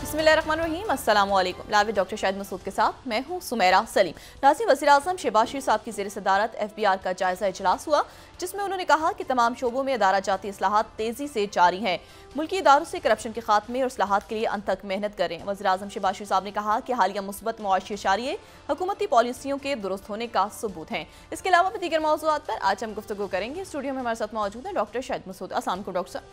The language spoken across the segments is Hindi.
बिस्मिल्लाहिर्रहमानिर्रहीम, अस्सलाम वालेकुम। लाइव डॉक्टर शाहिद मसूद के साथ मैं हूं सुमेरा सलीम। नाज़रीन, वज़ीर आज़म शहबाज शरीफ साहब की ज़ेर सदारत FBR का जायज़ा इजलास हुआ, जिसमें उन्होंने कहा कि तमाम शोबों में अदारा जाती इस्लाहात तेज़ी से जारी हैं। मुल्की इदारों से करप्शन के खात्मे और इस्लाहात के लिए अंत तक मेहनत करें। वज़ीर आज़म शहबाज शरीफ साहब ने कहा कि हालिया मुस्बत मुआशी इशारे हुकूमती पॉलिसियों के दुरुस्त होने का सबूत हैं। इसके अलावा भी दीगर मौज़ूआत पर आज हम गुफ्तगू करेंगे। स्टूडियो में हमारे साथ मौजूद है डॉक्टर शाहिद मसूद। अस्सलाम वालेकुम डॉक्टर साहब।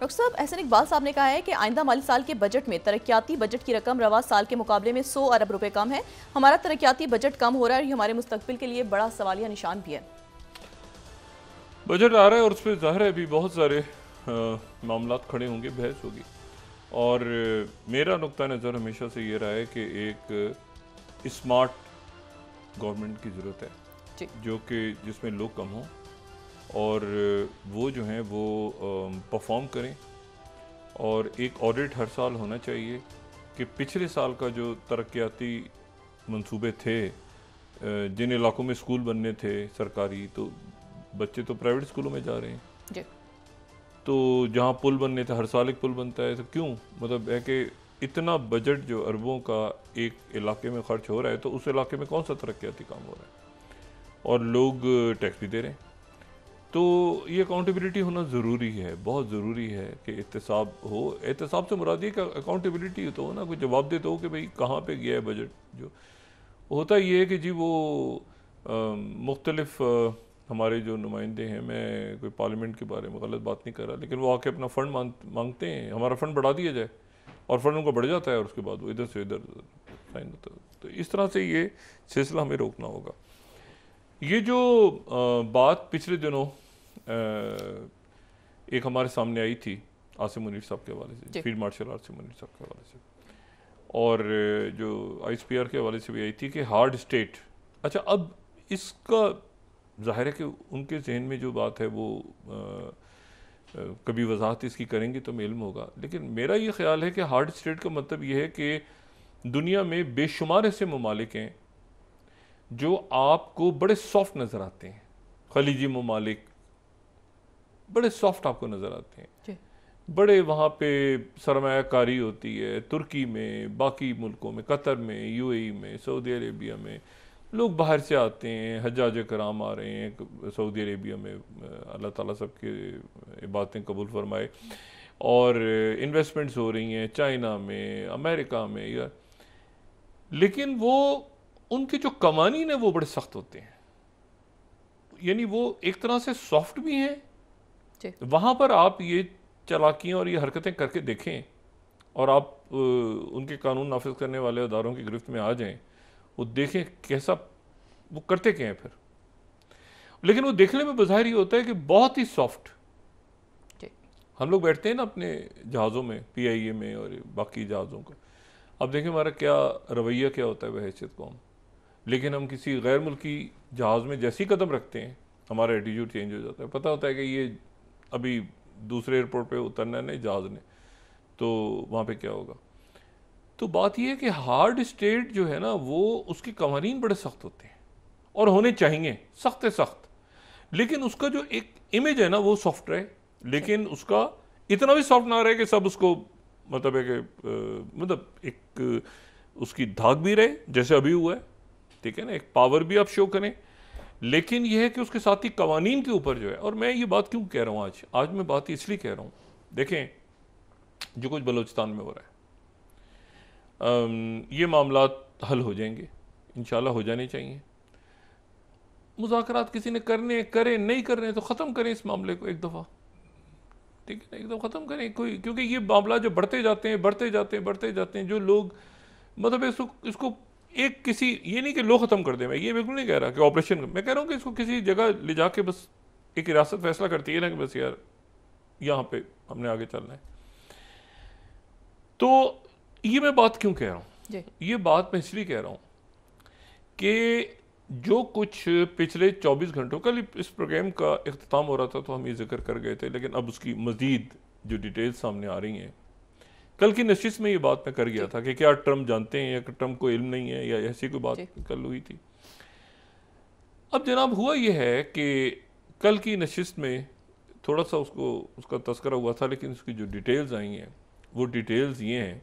डॉक्टर साहब, एहसन इकबाल साहब ने कहा है कि आइंदा माली साल के बजट में तरक्याती बजट की रकम रवा साल के मुकाबले में 100 अरब रुपए कम है। हमारा तरक्याती बजट कम हो रहा है और ये हमारे मुस्तकबिल के लिए बड़ा सवालिया निशान भी है। बजट आ रहा है और उस पर ज़ाहिर है अभी बहुत सारे मामलात खड़े होंगे, बहस होगी। और मेरा नुक्ता नज़र हमेशा से ये रहा है कि एक स्मार्ट गवर्नमेंट की ज़रूरत है, जो कि जिसमें लोग कम हों और वो जो हैं वो परफॉर्म करें। और एक ऑडिट हर साल होना चाहिए कि पिछले साल का जो तरक्याती मंसूबे थे, जिन इलाकों में स्कूल बनने थे सरकारी, तो बच्चे तो प्राइवेट स्कूलों में जा रहे हैं जी। तो जहाँ पुल बनने थे, हर साल एक पुल बनता है, तो क्यों? मतलब है कि इतना बजट जो अरबों का एक इलाके में खर्च हो रहा है, तो उस इलाके में कौन सा तरक्याती काम हो रहा है? और लोग टैक्स भी दे रहे हैं। तो ये अकाउंटेबिलिटी होना ज़रूरी है, बहुत ज़रूरी है कि एहतसाब हो। एहतसाब से मुराद ये कि अकाउंटेबिलिटी तो हो ना, कोई जवाब दे तो हो कि भाई कहाँ पे गया है बजट। जो होता ये है कि जी वो मुख्तलिफ हमारे जो नुमाइंदे हैं, मैं कोई पार्लियामेंट के बारे में गलत बात नहीं कर रहा, लेकिन वो आके अपना फ़ंड मांगते हैं, हमारा फ़ंड बढ़ा दिया जाए, और फ़ंड उनको बढ़ जाता है और उसके बाद वो इधर से इधर साइन होता है। तो इस तरह से ये सिलसिला हमें रोकना होगा। ये जो बात पिछले दिनों एक हमारे सामने आई थी आसिम मुनीर साहब के हवाले से, फील्ड मार्शल आसिम मुनीर साहब के हवाले से, और जो ISPR के हवाले से भी आई थी कि हार्ड स्टेट। अच्छा, अब इसका ज़ाहिर है कि उनके जहन में जो बात है वो कभी वजाहत इसकी करेंगे तो इल्म होगा, लेकिन मेरा ये ख्याल है कि हार्ड स्टेट का मतलब ये है कि दुनिया में बेशुमार ऐसे ममालिक हैं जो आपको बड़े सॉफ्ट नज़र आते हैं। खलीजी ममालिक बड़े सॉफ्ट आपको नज़र आते हैं, बड़े वहाँ पे सरमायाकारी होती है। तुर्की में, बाकी मुल्कों में, कतर में, UAE में, सऊदी अरेबिया में लोग बाहर से आते हैं, हज्जाज कराम आ रहे हैं सऊदी अरेबिया में, अल्लाह ताला सबके बातें कबूल फरमाए, और इन्वेस्टमेंट्स हो रही हैं चाइना में, अमेरिका में, या लेकिन वो उनके जो कवानीन है वो बड़े सख्त होते हैं। यानी वो एक तरह से सॉफ्ट भी हैं। वहाँ पर आप ये चालाकियाँ और ये हरकतें करके देखें और आप उनके कानून नाफिज करने वाले अदारों की गिरफ्त में आ जाएं, वो देखें कैसा वो करते क्या हैं फिर। लेकिन वो देखने में बज़ाहिर ये होता है कि बहुत ही सॉफ्ट। हम लोग बैठते हैं ना अपने जहाज़ों में, PIA में और बाकी जहाज़ों को, अब देखें हमारा क्या रवैया क्या होता है बहैसियत कौम। लेकिन हम किसी गैर मुल्की जहाज़ में जैसे ही कदम रखते हैं, हमारा एटीट्यूड चेंज हो जाता है। पता होता है कि ये अभी दूसरे एयरपोर्ट पे उतरना नहीं जहाज़ ने, तो वहाँ पे क्या होगा। तो बात यह है कि हार्ड स्टेट जो है ना, वो उसके कवानीन बड़े सख्त होते हैं और होने चाहिए सख्त सख्त, लेकिन उसका जो एक इमेज है ना वो सॉफ्ट रहे, लेकिन उसका इतना भी सॉफ्ट ना रहे कि सब उसको मतलब है कि मतलब एक उसकी धाक भी रहे जैसे अभी हुआ है, ठीक है ना, एक पावर भी आप शो करें, लेकिन यह है कि उसके साथ ही कवानीन के ऊपर जो है। और मैं ये बात क्यों कह रहा हूँ आज मैं बात इसलिए कह रहा हूँ, देखें जो कुछ बलूचिस्तान में हो रहा है, ये मामलात हल हो जाएंगे इंशाल्लाह, हो जाने चाहिए। मुज़ाकरात किसी ने करने करें, नहीं कर रहे तो ख़त्म करें इस मामले को एक दफ़ा, ठीक है ना, एकदम ख़त्म करें कोई, क्योंकि ये मामला जो बढ़ते जाते हैं जो लोग मतलब इसको एक किसी, ये नहीं कि लोग ख़त्म कर दें, मैं ये बिल्कुल नहीं कह रहा कि ऑपरेशन, मैं कह रहा हूँ कि इसको किसी जगह ले जाके बस एक रियासत फैसला करती है ना कि बस यार यहाँ पे हमने आगे चलना है। तो ये मैं बात क्यों कह रहा हूँ, ये बात मैं इसलिए कह रहा हूँ कि जो कुछ पिछले 24 घंटों, कल इस प्रोग्राम का इख्तिताम हो रहा था तो हम ये जिक्र कर गए थे, लेकिन अब उसकी मज़ीद जो डिटेल्स सामने आ रही हैं, कल की नशिस्त में ये बात मैं कर गया था कि क्या ट्रम्प जानते हैं या ट्रम्प को इल्म नहीं है, या ऐसी कोई बात कल हुई थी। अब जनाब हुआ ये है कि कल की नशिस्त में थोड़ा सा उसका तस्करा हुआ था, लेकिन उसकी जो डिटेल्स आई हैं वो डिटेल्स ये हैं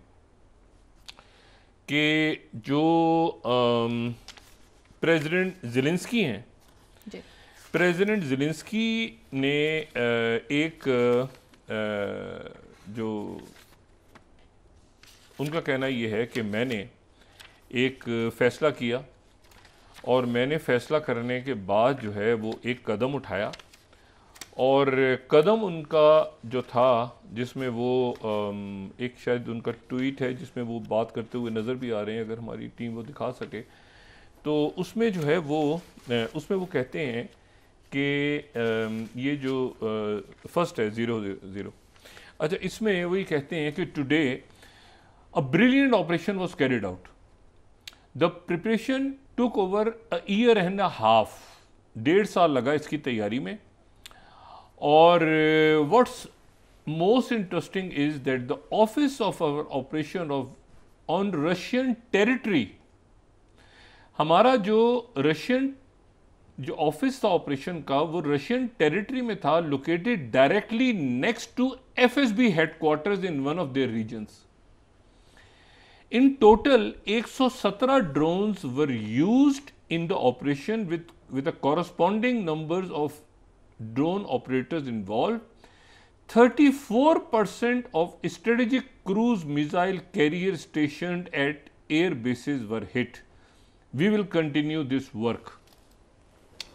कि जो प्रेसिडेंट ज़ेलेंस्की हैं, जी। प्रेसिडेंट ज़ेलेंस्की ने एक जो उनका कहना ये है कि मैंने एक फ़ैसला किया और मैंने फ़ैसला करने के बाद जो है वो एक कदम उठाया, और कदम उनका जो था जिसमें वो एक शायद उनका ट्वीट है जिसमें वो बात करते हुए नज़र भी आ रहे हैं, अगर हमारी टीम वो दिखा सके तो उसमें जो है वो उसमें वो कहते हैं कि ये जो फर्स्ट है 000, अच्छा इसमें वही कहते हैं कि today a brilliant operation was carried out, the preparation took over a year and a half, 1.5 साल लगा इसकी तैयारी में। और what's most interesting is that the office of our operation of on Russian territory, हमारा जो रशियन जो ऑफिस था ऑपरेशन का वो रशियन टेरिटरी में था, located directly next to FSB headquarters in one of their regions. In total 117 drones were used in the operation with a corresponding numbers of drone operators involved. 34% of strategic cruise missile carriers stationed at air bases were hit. We will continue this work.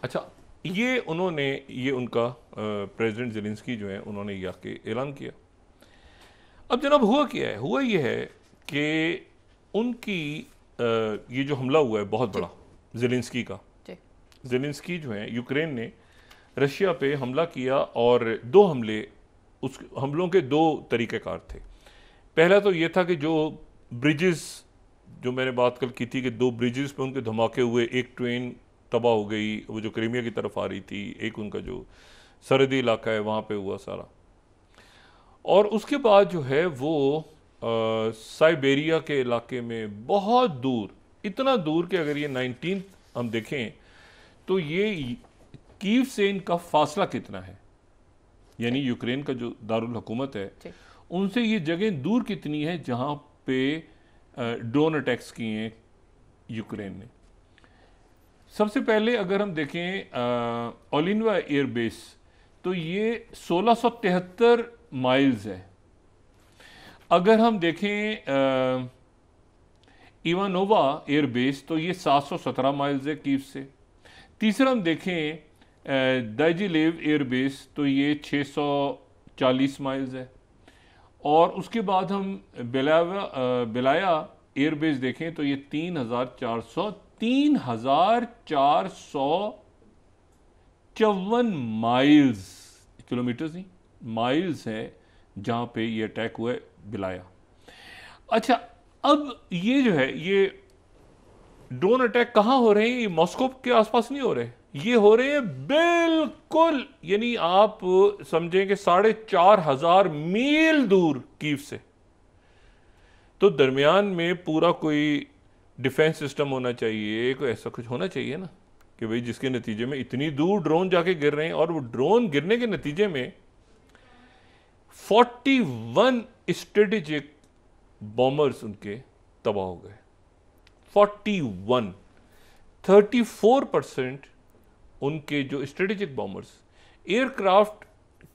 अच्छा, ये उन्होंने ये उनका प्रेसिडेंट ज़ेलेंस्की जो है उन्होंने ये आके ऐलान किया। अब जनाब हुआ क्या है, हुआ ये है कि उनकी ये जो हमला हुआ है बहुत बड़ा ज़ेलेंस्की का, ज़ेलेंस्की जो है यूक्रेन ने रशिया पे हमला किया, और 2 हमले, उस हमलों के 2 तरीक़ेकार थे। पहला तो ये था कि जो ब्रिजेस, जो मैंने बात कल की थी कि 2 ब्रिजेस पे उनके धमाके हुए, एक ट्रेन तबाह हो गई वो जो क्रीमिया की तरफ आ रही थी, एक उनका जो सरहदी इलाका है वहाँ पे हुआ सारा। और उसके बाद जो है वो साइबेरिया के इलाके में बहुत दूर, इतना दूर कि अगर ये 19 हम देखें तो ये कीव से इनका फासला कितना है, यानी यूक्रेन का जो दारुल हुकूमत है उनसे ये जगह दूर कितनी है जहाँ पे ड्रोन अटैक्स किए हैं यूक्रेन ने। सबसे पहले अगर हम देखें ओलिनवा एयरबेस तो ये 1673 माइल्स है। अगर हम देखें इवानोवा एयरबेस तो ये 717 माइल्स है कीव से। तीसरा हम देखें दाइजिलेव एयरबेस तो ये 640 माइल्स है। और उसके बाद हम बेलाया एयरबेस देखें तो ये 3,454 माइल्स, किलोमीटर्स नहीं माइल्स है जहाँ पे ये अटैक हुआ है बिलाया। अच्छा, अब ये जो है ये ड्रोन अटैक कहाँ हो रहे हैं, ये मॉस्को के आसपास नहीं हो रहे, ये हो रहे हैं बिल्कुल, यानी आप समझें कि 4,500 मील दूर कीव से। तो दरमियान में पूरा कोई डिफेंस सिस्टम होना चाहिए, कोई ऐसा कुछ होना चाहिए ना कि भाई जिसके नतीजे में इतनी दूर ड्रोन जाके गिर रहे हैं, और वो ड्रोन गिरने के नतीजे में 41 स्ट्रेटेजिक बॉम्बर्स उनके तबाह हो गए। 41, 34% उनके जो स्ट्रेटेजिक बॉम्बर्स, एयरक्राफ्ट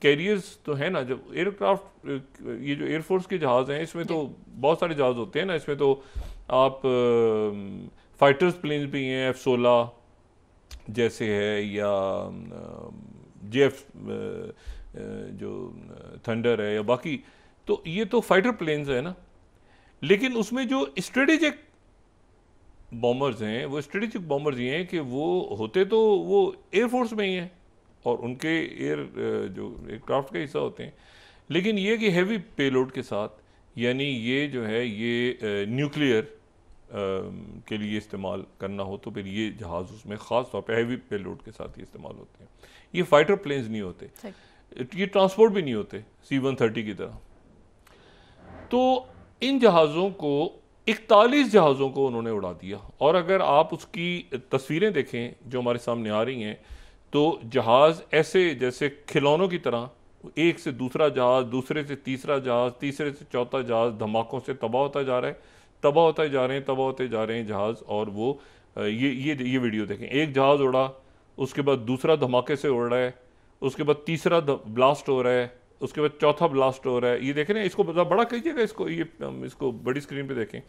कैरियर्स तो है ना, जब एयरक्राफ्ट ये जो एयरफोर्स के जहाज़ हैं इसमें तो बहुत सारे जहाज़ होते हैं ना, इसमें तो आप फाइटर्स प्लेन्स भी हैं, F-16 जैसे है, या JF जो थंडर है, या बाकी तो ये तो फाइटर प्लेन्स है ना। लेकिन उसमें जो स्ट्रेटेजिक बॉम्बर्स हैं, वो स्ट्रेटेजिक बॉम्बर्स ये हैं कि वो होते तो वो एयरफोर्स में ही हैं और उनके जो एयरक्राफ्ट का हिस्सा होते हैं, लेकिन ये कि हैवी पेलोड के साथ, यानी ये जो है ये न्यूक्लियर के लिए इस्तेमाल करना हो तो फिर ये जहाज़ उसमें ख़ास तौर पे हैवी पेलोड के साथ ही इस्तेमाल होते हैं। ये फाइटर प्लेन्स नहीं होते, ये ट्रांसपोर्ट भी नहीं होते C-130 की तरह। तो इन जहाज़ों को 41 जहाज़ों को उन्होंने उड़ा दिया। और अगर आप उसकी तस्वीरें देखें जो हमारे सामने आ रही हैं तो जहाज़ ऐसे जैसे खिलौनों की तरह एक से दूसरा जहाज़, दूसरे से तीसरा जहाज़, तीसरे से चौथा जहाज़ धमाकों से तबाह होता जा रहा है, तबाह होते जा रहे हैं, तबाह होते जा रहे हैं जहाज़। और वो ये वीडियो देखें, एक जहाज़ उड़ा, उसके बाद दूसरा धमाके से उड़ रहा है, उसके बाद तीसरा ब्लास्ट हो रहा है, उसके बाद चौथा ब्लास्ट हो रहा है। ये देखें ना, इसको बड़ा कीजिएगा, इसको बड़ी स्क्रीन पे देखें।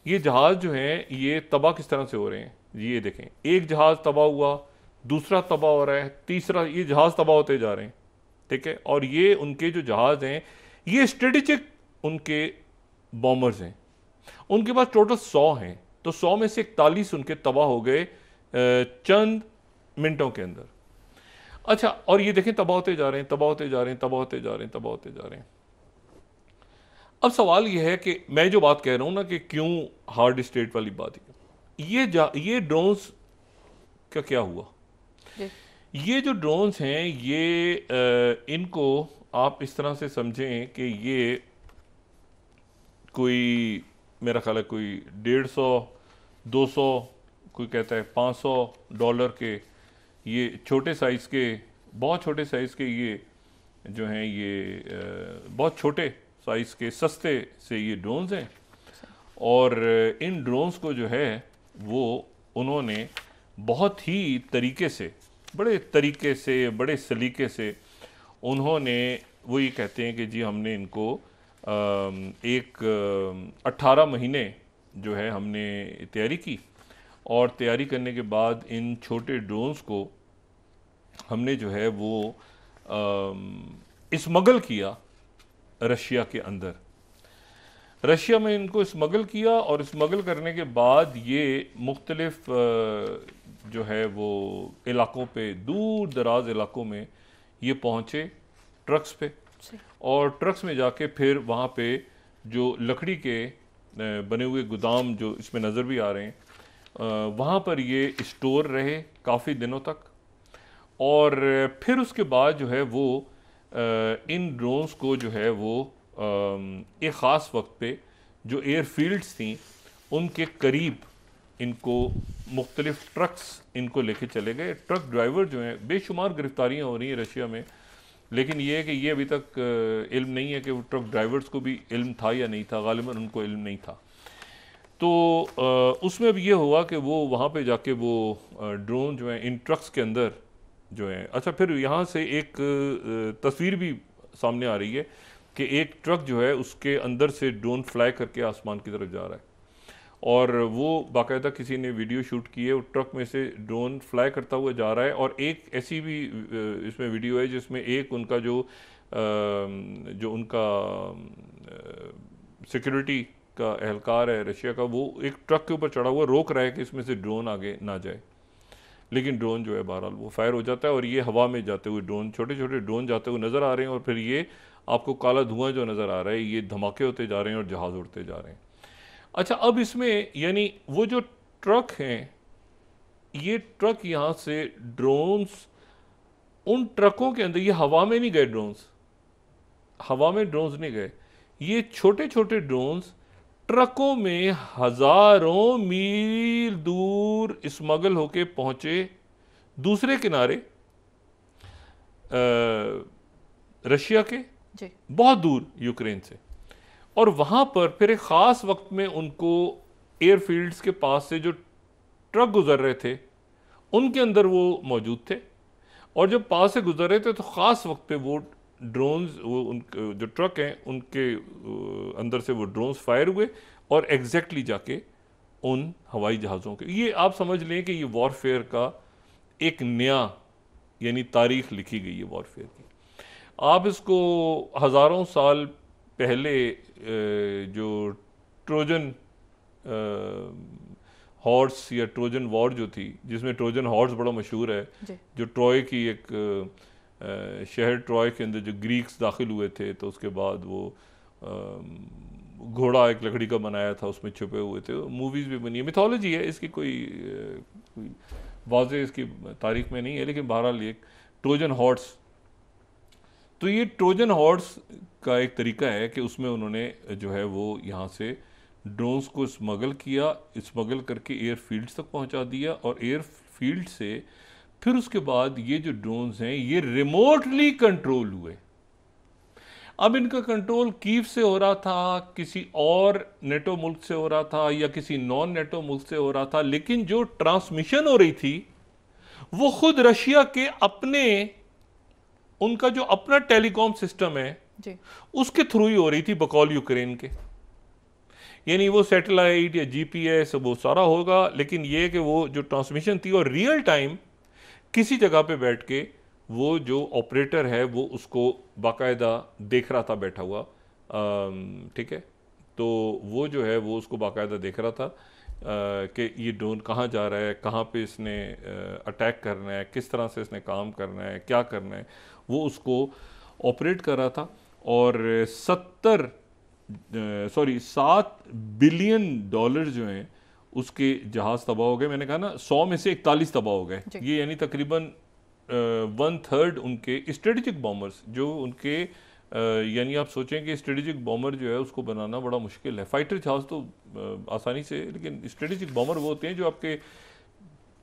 ये जहाज़ जो हैं ये तबाह किस तरह से हो रहे हैं। ये देखें, एक जहाज़ तबाह हुआ, दूसरा तबाह हो रहा है, तीसरा, ये जहाज़ तबाह होते जा रहे हैं, ठीक है। और ये उनके जो जहाज़ हैं ये स्ट्रेटेजिक उनके बॉम्बर्स हैं, उनके पास टोटल 100 हैं, तो 100 में से 41 उनके तबाह हो गए चंद मिनटों के अंदर। अच्छा, और ये देखें तबाह होते जा रहे हैं, तबाह होते जा रहे हैं, तबाह होते जा रहे हैं, तबाह होते जा रहे हैं। अब सवाल ये है कि मैं जो बात कह रहा हूं ना कि क्यों हार्ड स्टेट वाली बात है, ये ड्रोन्स का क्या हुआ। ये जो ड्रोन्स हैं ये इनको आप इस तरह से समझें कि ये कोई, मेरा ख्याल है कोई 150, 200, कोई कहता है $500 के, ये छोटे साइज़ के, बहुत छोटे साइज़ के ये जो हैं ये बहुत छोटे साइज़ के सस्ते से ये ड्रोन्स हैं। और इन ड्रोन्स को जो है वो उन्होंने बहुत ही तरीके से, बड़े तरीके से, बड़े सलीके से उन्होंने, वो ये कहते हैं कि जी हमने इनको 18 महीने जो है हमने तैयारी की, और तैयारी करने के बाद इन छोटे ड्रोन्स को हमने जो है वो स्मगल किया रशिया के अंदर। रशिया में इनको स्मगल किया, और स्मगल करने के बाद ये मुख्तलिफ जो है वो इलाकों पे, दूर दराज इलाकों में ये पहुँचे ट्रक्स पे, और ट्रक्स में जाके फिर वहाँ पे जो लकड़ी के बने हुए गोदाम जो इसमें नज़र भी आ रहे हैं, वहाँ पर ये स्टोर रहे काफ़ी दिनों तक। और फिर उसके बाद जो है वो इन ड्रोन्स को जो है वो एक ख़ास वक्त पे जो एयरफील्ड्स थी उनके करीब इनको मुख्तलिफ ट्रक्स इनको लेके चले गए। ट्रक ड्राइवर जो हैं, बेशुमार गिरफ्तारियाँ हो रही हैं रशिया में, लेकिन ये है कि ये अभी तक इल्म नहीं है कि वो ट्रक ड्राइवर्स को भी इल्म था या नहीं था, गालिबन उनको इल्म नहीं था। तो उसमें भी ये हुआ कि वो वहाँ पे जाके वो ड्रोन जो हैं इन ट्रक्स के अंदर जो हैं, अच्छा फिर यहाँ से एक तस्वीर भी सामने आ रही है कि एक ट्रक जो है उसके अंदर से ड्रोन फ्लाई करके आसमान की तरफ जा रहा है, और वो बाकायदा किसी ने वीडियो शूट की है, वो ट्रक में से ड्रोन फ्लाई करता हुआ जा रहा है। और एक ऐसी भी इसमें वीडियो है जिसमें एक उनका जो उनका सिक्योरिटी का एहलकार है रशिया का, वो एक ट्रक के ऊपर चढ़ा हुआ रोक रहा है कि इसमें से ड्रोन आगे ना जाए, लेकिन ड्रोन जो है बहरहाल वो फायर हो जाता है, और ये हवा में जाते हुए ड्रोन, छोटे छोटे ड्रोन जाते हुए नज़र आ रहे हैं, और फिर ये आपको काला धुआं जो नज़र आ रहा है, ये धमाके होते जा रहे हैं और जहाज़ उड़ते जा रहे हैं। अच्छा, अब इसमें यानी वो जो ट्रक हैं, ये ट्रक यहाँ से ड्रोन्स, उन ट्रकों के अंदर, ये हवा में नहीं गए ड्रोन्स, हवा में ड्रोन्स नहीं गए, ये छोटे छोटे ड्रोन्स ट्रकों में हज़ारों मील दूर स्मगल होके पहुँचे दूसरे किनारे रशिया के, बहुत दूर यूक्रेन से, और वहाँ पर फिर एक ख़ास वक्त में उनको एयरफील्ड्स के पास से जो ट्रक गुजर रहे थे उनके अंदर वो मौजूद थे, और जब पास से गुजर रहे थे तो ख़ास वक्त पे वो ड्रोन्स, वो उनके जो ट्रक हैं उनके अंदर से वो ड्रोन्स फायर हुए और एग्जैक्टली जाके उन हवाई जहाज़ों के, ये आप समझ लें कि ये वॉरफेयर का एक नया यानी तारीख लिखी गई है वॉरफेयर की। आप इसको हज़ारों साल पहले जो ट्रोजन हॉर्स या ट्रोजन वॉर जो थी, जिसमें ट्रोजन हॉर्स बड़ा मशहूर है, जो ट्रॉय की एक शहर ट्रॉय के अंदर जो ग्रीक्स दाखिल हुए थे, तो उसके बाद वो घोड़ा एक लकड़ी का बनाया था, उसमें छुपे हुए थे, मूवीज़ भी बनी है, मिथोलॉजी है इसकी, कोई वाज़े इसकी तारीख में नहीं है, लेकिन बहरहाल एक ट्रोजन हॉर्स, तो ये ट्रोजन हॉर्स का एक तरीका है कि उसमें उन्होंने जो है वो यहाँ से ड्रोन्स को स्मगल किया, स्मगल करके एयरफील्ड्स तक पहुँचा दिया, और एयरफील्ड से फिर उसके बाद ये जो ड्रोन्स हैं ये रिमोटली कंट्रोल हुए, अब इनका कंट्रोल कीव से हो रहा था, किसी और नेटो मुल्क से हो रहा था, या किसी नॉन नेटो मुल्क से हो रहा था, लेकिन जो ट्रांसमिशन हो रही थी वो खुद रशिया के अपने, उनका जो अपना टेलीकॉम सिस्टम है जी। उसके थ्रू ही हो रही थी, बकौल यूक्रेन के। यानी वो सैटेलाइट या जीपीएस वो सारा होगा, लेकिन ये कि वो जो ट्रांसमिशन थी और रियल टाइम किसी जगह पे बैठ के वो जो ऑपरेटर है वो उसको बाकायदा देख रहा था बैठा हुआ, ठीक है। तो वो जो है वो उसको बाकायदा देख रहा था कि ये ड्रोन कहाँ जा रहा है, कहाँ पे इसने अटैक करना है, किस तरह से इसने काम करना है, क्या करना है, वो उसको ऑपरेट कर रहा था। और 7 बिलियन डॉलर जो हैं उसके जहाज़ तबाह हो गए। मैंने कहा ना 100 में से 41 तबाह हो गए। ये यानी तकरीबन 1/3 उनके स्ट्रेटेजिक बॉम्बर्स जो उनके यानी आप सोचें कि स्ट्रेटेजिक बॉम्बर जो है उसको बनाना बड़ा मुश्किल है। फाइटर जहाज़ तो आसानी से, लेकिन स्ट्रेटेजिक बॉम्बर वो होते हैं जो आपके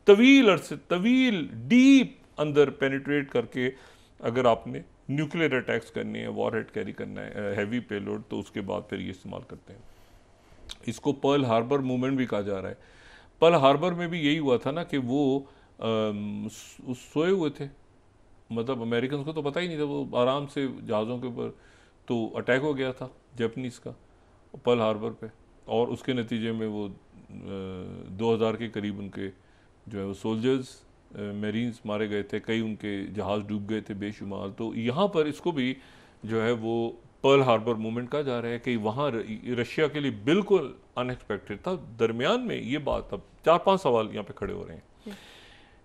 तवील डीप अंदर पेनिट्रेट करके, अगर आपने न्यूक्लियर अटैक्स करने हैं, वॉर हेड कैरी करना है, हैवी पेलोड, तो उसके बाद फिर ये इस्तेमाल करते हैं। इसको पर्ल हार्बर मूवमेंट भी कहा जा रहा है। पर्ल हार्बर में भी यही हुआ था ना कि वो सोए हुए थे, मतलब अमेरिकन को तो पता ही नहीं था, वो आराम से जहाज़ों के ऊपर तो अटैक हो गया था जापानीज़ का पर्ल हार्बर पे, और उसके नतीजे में वो 2000 के करीब उनके जो है वो सोल्जर्स मेरीन्स मारे गए थे, कई उनके जहाज़ डूब गए थे बेशुमार। तो यहाँ पर इसको भी जो है वो पर्ल हार्बर मूवमेंट कहा जा रहा है कि वहाँ रशिया के लिए बिल्कुल अनएक्सपेक्टेड था। दरमियान में ये बात, अब 4-5 सवाल यहाँ पे खड़े हो रहे हैं।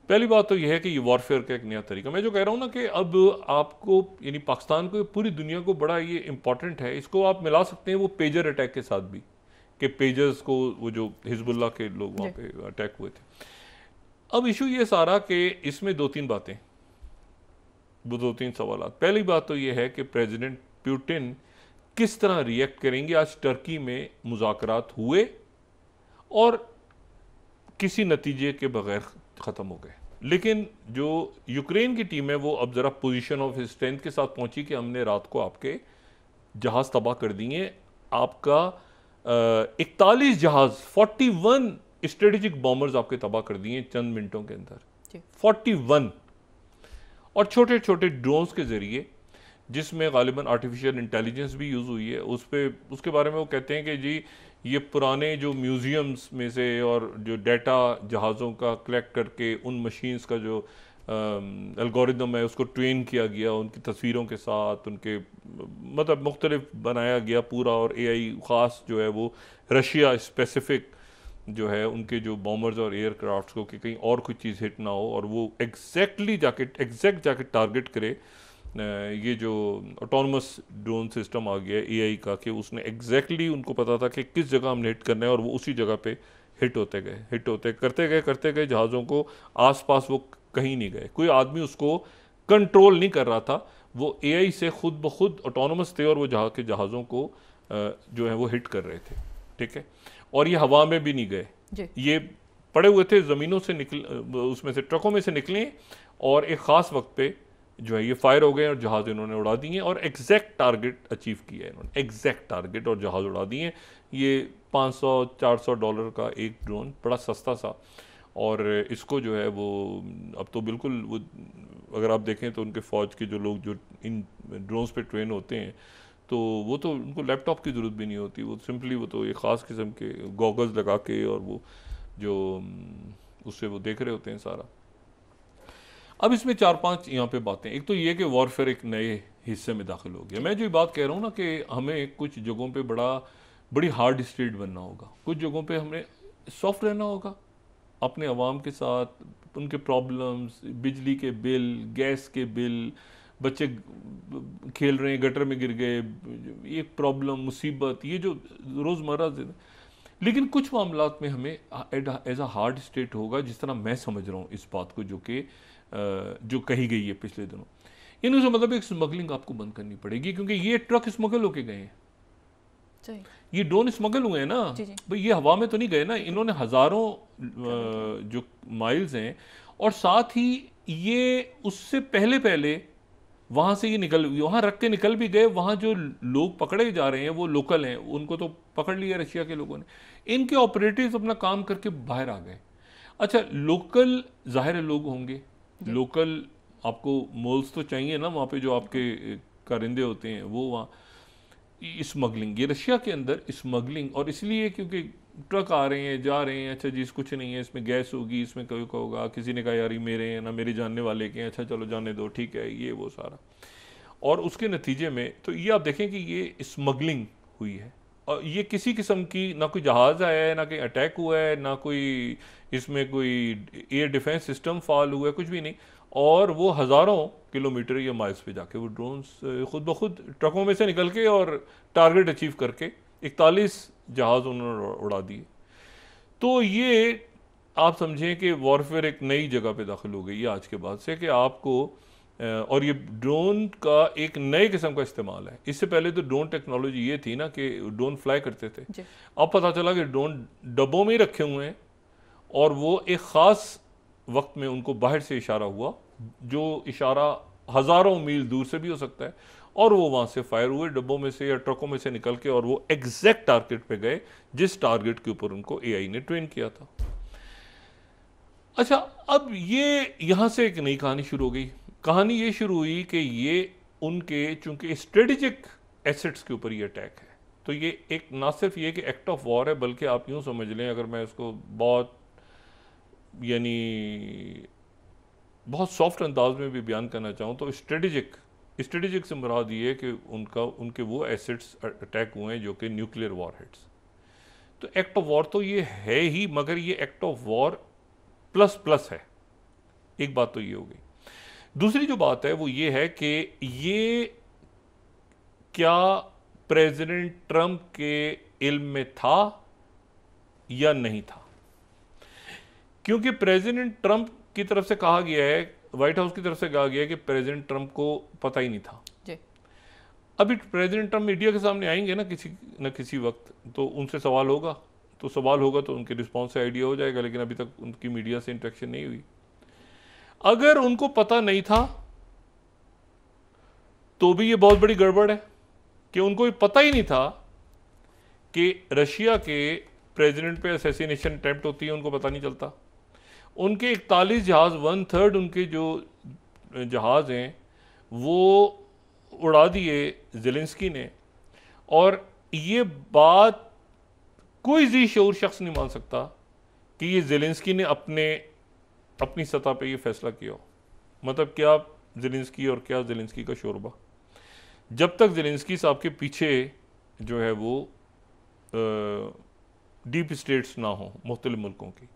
पहली बात तो यह है कि ये वॉरफेयर का एक नया तरीका, मैं जो कह रहा हूँ ना कि अब आपको यानी पाकिस्तान को, पूरी दुनिया को बड़ा ये इंपॉर्टेंट है, इसको आप मिला सकते हैं वो पेजर अटैक के साथ भी, कि पेजर्स को वो जो हिजबुल्लाह के लोग वहाँ पे अटैक हुए थे। अब इशू ये सारा कि इसमें 2-3 बातें, वो 2-3 सवाल। पहली बात तो ये है कि प्रेसिडेंट पुतिन किस तरह रिएक्ट करेंगे। आज टर्की में मुज़ाकरात हुए और किसी नतीजे के बगैर ख़त्म हो गए, लेकिन जो यूक्रेन की टीम है वो अब ज़रा पोजीशन ऑफ स्ट्रेंथ के साथ पहुंची कि हमने रात को आपके जहाज़ तबाह कर दिए। आपका 41 जहाज़, 41 स्ट्रेटेजिक बॉम्बर्स आपके तबाह कर दिए चंद मिनटों के अंदर, 41, और छोटे छोटे ड्रोन्स के ज़रिए, जिसमें गालिबन आर्टिफिशियल इंटेलिजेंस भी यूज़ हुई है। उसके बारे में वो कहते हैं कि जी ये पुराने जो म्यूज़ियम्स में से और जो डाटा जहाज़ों का कलेक्ट करके उन मशीन्स का जो एल्गोरिदम है उसको ट्रेन किया गया, उनकी तस्वीरों के साथ उनके मतलब मुख्तलिफ बनाया गया पूरा, और AI ख़ास जो है वो रशिया स्पेसिफिक जो है उनके जो बॉम्बर्स और एयरक्राफ्ट्स को कि कहीं और कोई चीज़ हिट ना हो, और वो एग्जैक्ट जाके टारगेट करे। ये जो ऑटोनमस ड्रोन सिस्टम आ गया AI का, कि उसने एग्जैक्टली उनको पता था कि किस जगह हमने हिट करना है, और वो उसी जगह पे हिट करते गए जहाज़ों को, आसपास वो कहीं नहीं गए, कोई आदमी उसको कंट्रोल नहीं कर रहा था, वो AI से खुद ब खुद ऑटोनमस थे, और वो जहाज़ों को जो है वो हिट कर रहे थे, ठीक है। और ये हवा में भी नहीं गए, ये पड़े हुए थे, ज़मीनों से उसमें से ट्रकों में से निकले, और एक ख़ास वक्त पे जो है ये फायर हो गए और जहाज़ इन्होंने उड़ा दिए, और एग्जैक्ट टारगेट अचीव किया है इन्होंने, एग्जैक्ट टारगेट, और जहाज़ उड़ा दिए। ये $500-400 का एक ड्रोन, बड़ा सस्ता सा, और इसको जो है वो अब तो बिल्कुल वो, अगर आप देखें तो उनके फ़ौज के जो लोग जो इन ड्रोन्स पे ट्रेन होते हैं, तो वो तो उनको लैपटॉप की ज़रूरत भी नहीं होती, वो सिंपली वो तो एक ख़ास किस्म के गॉगल्स लगा के, और वो जो उससे वो देख रहे होते हैं सारा। अब इसमें 4-5 यहाँ पे बातें, एक तो ये कि वॉरफेयर एक नए हिस्से में दाखिल हो गया। मैं जो बात कह रहा हूँ ना कि हमें कुछ जगहों पे बड़ी हार्ड स्टेट बनना होगा, कुछ जगहों पे हमें सॉफ्ट रहना होगा अपने अवाम के साथ, उनके प्रॉब्लम्स, बिजली के बिल, गैस के बिल, बच्चे खेल रहे हैं गटर में गिर गए, एक प्रॉब्लम, मुसीबत, ये जो रोज़मर्रा से। लेकिन कुछ मामलात में हमें एज अ हार्ड स्टेट होगा, जिस तरह मैं समझ रहा हूँ इस बात को, जो कही गई है पिछले दिनों, इनसे मतलब एक स्मगलिंग आपको बंद करनी पड़ेगी, क्योंकि ये ट्रक स्मगल होके गए हैं, ये ड्रोन स्मगल हुए हैं ना भाई, ये हवा में तो नहीं गए ना, इन्होंने हज़ारों जो माइल्स हैं, और साथ ही ये उससे पहले वहाँ से ये वहाँ रख के निकल भी गए। वहाँ जो लोग पकड़े जा रहे हैं वो लोकल हैं, उनको तो पकड़ लिया रशिया के लोगों ने। इनके ऑपरेटिव्स अपना काम करके बाहर आ गए। अच्छा, लोकल ज़ाहिर है लोग होंगे, लोकल आपको मोल्स तो चाहिए ना वहाँ पे, जो आपके कारिंदे होते हैं वो वहाँ स्मगलिंग, ये रशिया के अंदर स्मगलिंग। और इसलिए क्योंकि ट्रक आ रहे हैं जा रहे हैं, अच्छा जी कुछ नहीं है, इसमें गैस होगी, इसमें कोई का होगा, किसी ने कहा यार ये मेरे हैं ना मेरे जानने वाले के हैं, अच्छा चलो जाने दो ठीक है, ये वो सारा। और उसके नतीजे में तो ये आप देखें कि ये स्मगलिंग हुई है। और ये किसी किस्म की ना कोई जहाज़ आया है, ना कहीं अटैक हुआ है, ना कोई इसमें कोई एयर डिफेंस सिस्टम फॉल हुआ है, कुछ भी नहीं। और वो हज़ारों किलोमीटर या माइल्स पे जाके वो ड्रोन्स खुद ब खुद ट्रकों में से निकल के और टारगेट अचीव करके 41 जहाज़ उन्होंने उड़ा दिए। तो ये आप समझें कि वॉरफेयर एक नई जगह पे दाखिल हो गई है आज के बाद से, कि आपको और ये ड्रोन का एक नए किस्म का इस्तेमाल है। इससे पहले तो ड्रोन टेक्नोलॉजी ये थी ना कि ड्रोन फ्लाई करते थे, अब पता चला कि ड्रोन डब्बों में ही रखे हुए हैं और वो एक ख़ास वक्त में उनको बाहर से इशारा हुआ, जो इशारा हज़ारों मील दूर से भी हो सकता है, और वो वहाँ से फायर हुए डब्बों में से या ट्रकों में से निकल के, और वो एग्जैक्ट टारगेट पे गए जिस टारगेट के ऊपर उनको एआई ने ट्रेन किया था। अच्छा, अब ये यहाँ से एक नई कहानी शुरू हो गई। कहानी ये शुरू हुई कि ये उनके चूंकि स्ट्रेटेजिक एसेट्स के ऊपर ये अटैक है, तो ये एक ना सिर्फ ये कि एक्ट ऑफ वॉर है, बल्कि आप यूँ समझ लें, अगर मैं इसको बहुत बहुत सॉफ्ट अंदाज में भी बयान करना चाहूँ तो स्ट्रेटेजिक से मुराद ये है कि उनके वो एसेट्स अटैक हुए हैं जो कि न्यूक्लियर वॉरहेड्स। तो एक्ट ऑफ वॉर तो ये है ही, मगर ये act of war plus plus है। एक बात तो ये हो गई। दूसरी जो बात है वो ये है कि ये क्या प्रेसिडेंट ट्रंप के इल्म में था या नहीं था, क्योंकि प्रेसिडेंट ट्रंप की तरफ से कहा गया है, व्हाइट हाउस की तरफ से कहा गया है कि प्रेसिडेंट ट्रंप को पता ही नहीं था जी। अभी प्रेसिडेंट ट्रंप मीडिया के सामने आएंगे ना किसी वक्त, तो उनसे सवाल होगा, तो उनके रिस्पॉन्स से आइडिया हो जाएगा, लेकिन अभी तक उनकी मीडिया से इंटरेक्शन नहीं हुई। अगर उनको पता नहीं था तो भी ये बहुत बड़ी गड़बड़ है कि उनको पता ही नहीं था कि रशिया के प्रेसिडेंट पे असैसिनेशन अटेम्प्ट होती है, उनको पता नहीं चलता। उनके 41 जहाज, 1/3 उनके जो जहाज हैं वो उड़ा दिए ज़ेलेंस्की ने। और ये बात कोई जी शऊर शख्स नहीं मान सकता कि ये ज़ेलेंस्की ने अपनी सतह पे ये फैसला किया हो। मतलब क्या ज़ेलेंस्की और क्या ज़ेलेंस्की का शोरबा, जब तक ज़ेलेंस्की साहब के पीछे जो है वो डीप स्टेट्स ना हो मुख्तलिफ मुल्कों की।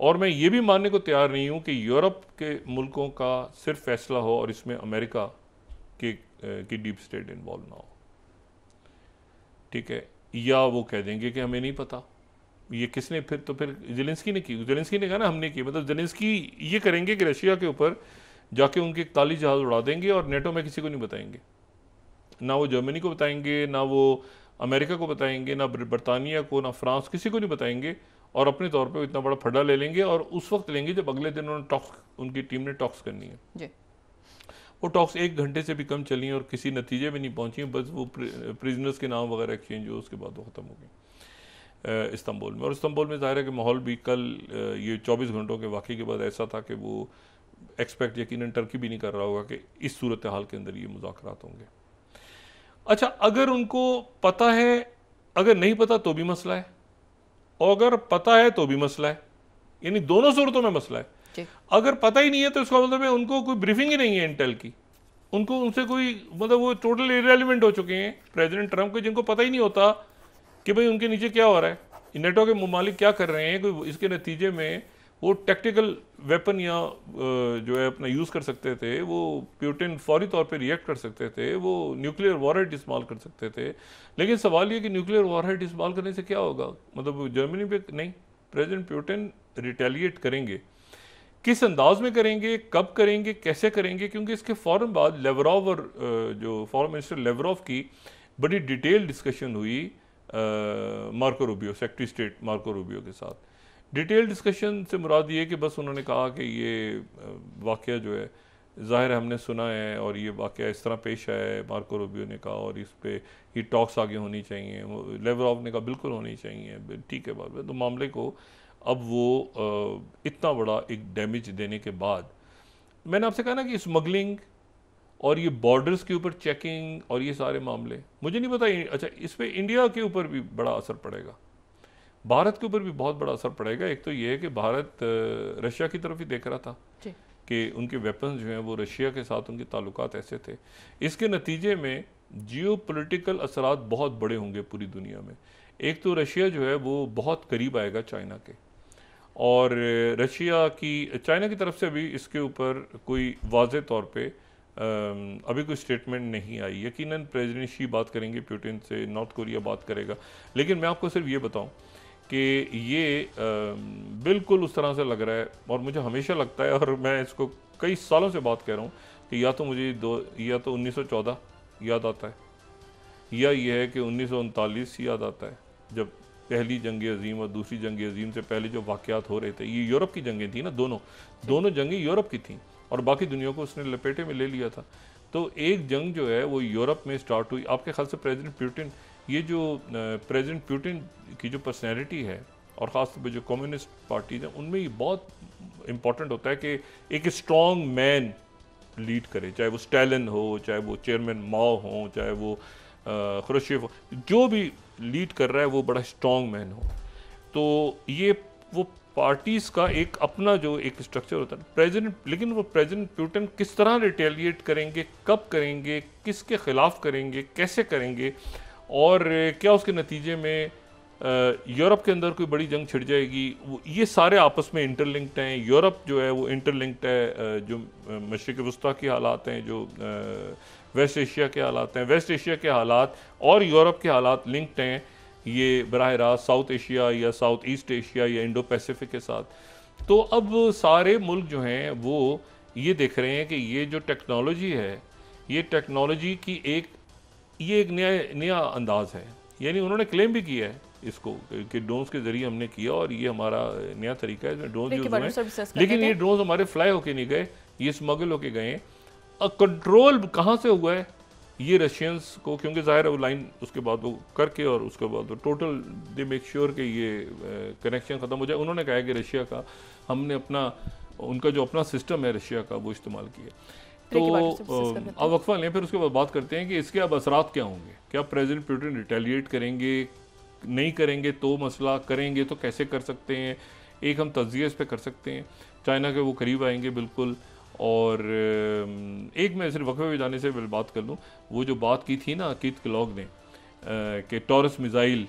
और मैं ये भी मानने को तैयार नहीं हूँ कि यूरोप के मुल्कों का सिर्फ फैसला हो और इसमें अमेरिका की डीप स्टेट इन्वॉल्व ना हो, ठीक है। या वो कह देंगे कि हमें नहीं पता, ये किसने, फिर ज़ेलेंस्की ने की, ज़ेलेंस्की ने कहा ना हमने की, मतलब ज़ेलेंस्की ये करेंगे कि रशिया के ऊपर जाके उनके 41 जहाज उड़ा देंगे और नेटो में किसी को नहीं बताएंगे, ना वो जर्मनी को बताएंगे, ना वो अमेरिका को बताएंगे, ना बरतानिया को, ना फ्रांस, किसी को नहीं बताएंगे, और अपने तौर पे इतना बड़ा फड्डा ले लेंगे। और उस वक्त लेंगे जब अगले दिन उनकी टीम ने टॉक्स करनी है जी। वो टॉक्स 1 घंटे से भी कम चली और किसी नतीजे में नहीं पहुंची, बस वो प्रिजनर्स के नाम वगैरह एक्सचेंज हो, उसके बाद वो ख़त्म हो गई इस्तांबुल में। और इस्तांबुल में ज़ाहिर है कि माहौल भी कल ये 24 घंटों के वाक़े के बाद ऐसा था कि वो एक्सपेक्ट यकीनन टर्की भी नहीं कर रहा होगा कि इस सूरत हाल के अंदर ये मुज़ाकरात होंगे। अच्छा, अगर उनको पता है, अगर नहीं पता तो भी मसला है, और अगर पता है तो भी मसला है, यानी दोनों सूरतों में मसला है। अगर पता ही नहीं है तो इसका मतलब है उनको कोई ब्रीफिंग ही नहीं है इंटेल की, उनसे कोई मतलब वो टोटल इरेलीवेंट हो चुके हैं प्रेसिडेंट ट्रंप के, जिनको पता ही नहीं होता कि भाई उनके नीचे क्या हो रहा है, नेटो के ममालिक क्या कर रहे हैं, कोई इसके नतीजे में वो टैक्टिकल वेपन या जो है अपना यूज़ कर सकते थे, वो पुतिन फौरी तौर पे रिएक्ट कर सकते थे, वो न्यूक्लियर वॉरहेड इस्तेमाल कर सकते थे। लेकिन सवाल ये कि न्यूक्लियर वॉरहेड इस्तेमाल करने से क्या होगा, मतलब जर्मनी पे नहीं, प्रेसिडेंट पुतिन रिटेलिएट करेंगे, किस अंदाज में करेंगे, कब करेंगे, कैसे करेंगे, क्योंकि इसके फ़ौरन बाद लेवरोव और जो फॉरेन मिनिस्टर लेवरोव की बड़ी डिटेल डिस्कशन हुई Marco Rubio, secretary state Marco Rubio के साथ। डिटेल डिस्कशन से मुराद ये कि बस उन्होंने कहा कि ये वाक़या जो है ज़ाहिर है हमने सुना है और ये वाक़या इस तरह पेश आया है, मार्को रूबियो ने कहा और इस पे ये टॉक्स आगे होनी चाहिए, लेवरॉव ने कहा बिल्कुल होनी चाहिए, ठीक है बात है। तो मामले को अब वो इतना बड़ा एक डैमेज देने के बाद मैंने आपसे कहा ना कि स्मगलिंग और ये बॉर्डर्स के ऊपर चेकिंग और ये सारे मामले, मुझे नहीं पता अच्छा इस पर इंडिया के ऊपर भी बड़ा असर पड़ेगा, भारत के ऊपर भी बहुत बड़ा असर पड़ेगा। एक तो ये है कि भारत रशिया की तरफ ही देख रहा था कि उनके वेपन्स जो हैं वो रशिया के साथ उनके ताल्लुकात ऐसे थे। इसके नतीजे में जियोपॉलिटिकल असरात बहुत बड़े होंगे पूरी दुनिया में। एक तो रशिया जो है वो बहुत करीब आएगा चाइना के, और चाइना की तरफ से अभी इसके ऊपर कोई वाज़े तौर पे अभी कोई स्टेटमेंट नहीं आई। यकीनन प्रेसिडेंट शी बात करेंगे पुतिन से, नॉर्थ कोरिया बात करेगा, लेकिन मैं आपको सिर्फ ये बताऊं कि ये बिल्कुल उस तरह से लग रहा है, और मुझे हमेशा लगता है, और मैं इसको कई सालों से बात कर रहा हूँ कि या तो मुझे या तो 1914 याद आता है, या ये है कि 1939 याद आता है, जब पहली जंग अजीम और दूसरी जंग अजीम से पहले जो वाक़यात हो रहे थे। ये यूरोप की जंगें थी ना, दोनों जंगें यूरोप की थी और बाकी दुनिया को उसने लपेटे में ले लिया था। तो एक जंग जो है वो यूरोप में स्टार्ट हुई। आपके ख्याल से प्रेसिडेंट पुतिन, ये जो प्रेसिडेंट पुतिन की जो पर्सनैलिटी है और ख़ासतौर पर जो कम्युनिस्ट पार्टीज हैं उनमें ये बहुत इम्पॉर्टेंट होता है कि एक स्ट्रॉन्ग मैन लीड करे, चाहे वो स्टालिन हो, चाहे वो चेयरमैन माओ हो, चाहे वो खुरुश्चेव हो, जो भी लीड कर रहा है वो बड़ा स्ट्रॉन्ग मैन हो। तो ये वो पार्टीज़ का एक अपना जो एक स्ट्रक्चर होता है लेकिन वो प्रेसिडेंट पुतिन किस तरह रिटेलिएट करेंगे, कब करेंगे, किसके ख़िलाफ़ करेंगे, कैसे करेंगे, और क्या उसके नतीजे में यूरोप के अंदर कोई बड़ी जंग छिड़ जाएगी, ये सारे आपस में इंटरलिंक्ड हैं। यूरोप जो है वो इंटरलिंक्ड है, जो मशरिक़ वस्ता के हालात हैं, जो वेस्ट एशिया के हालात हैं, वेस्ट एशिया के हालात और यूरोप के हालात लिंक्ड हैं, ये बराह रास्त साउथ एशिया या साउथ ईस्ट एशिया या इंडो पैसिफिक के साथ। तो अब सारे मुल्क जो हैं वो ये देख रहे हैं कि ये जो टेक्नोलॉजी है, ये टेक्नोलॉजी की एक नया अंदाज़ है। यानी उन्होंने क्लेम भी किया है इसको कि ड्रोन्स के ज़रिए हमने किया और ये हमारा नया तरीका है, ड्रोन यूज़ हुए, लेकिन ये ड्रोन्स हमारे फ्लाई होके नहीं गए, ये स्मगल होके गए हैं। कंट्रोल कहाँ से हुआ है ये रशियंस को, क्योंकि ज़ाहिर है वो लाइन उसके बाद वो करके और उसके बाद वो टोटल दे मेक श्योर कि ये कनेक्शन ख़त्म हो जाए। उन्होंने कहा है कि रशिया का हमने उनका जो अपना सिस्टम है रशिया का वो इस्तेमाल किया। तो अब वक्फा लें, फिर उसके बाद बात करते हैं कि इसके अब असरात क्या होंगे। क्या प्रेसिडेंट पुतिन रिटेलिएट करेंगे, नहीं करेंगे तो मसला, करेंगे तो कैसे कर सकते हैं, एक हम तज्जिया इस पर कर सकते हैं। चाइना के वो करीब आएंगे बिल्कुल, और एक मैं सिर्फ वक्फे में जाने से बात कर लूँ, वो जो बात की थी ना कीथ केलॉग ने कि टॉरस मिज़ाइल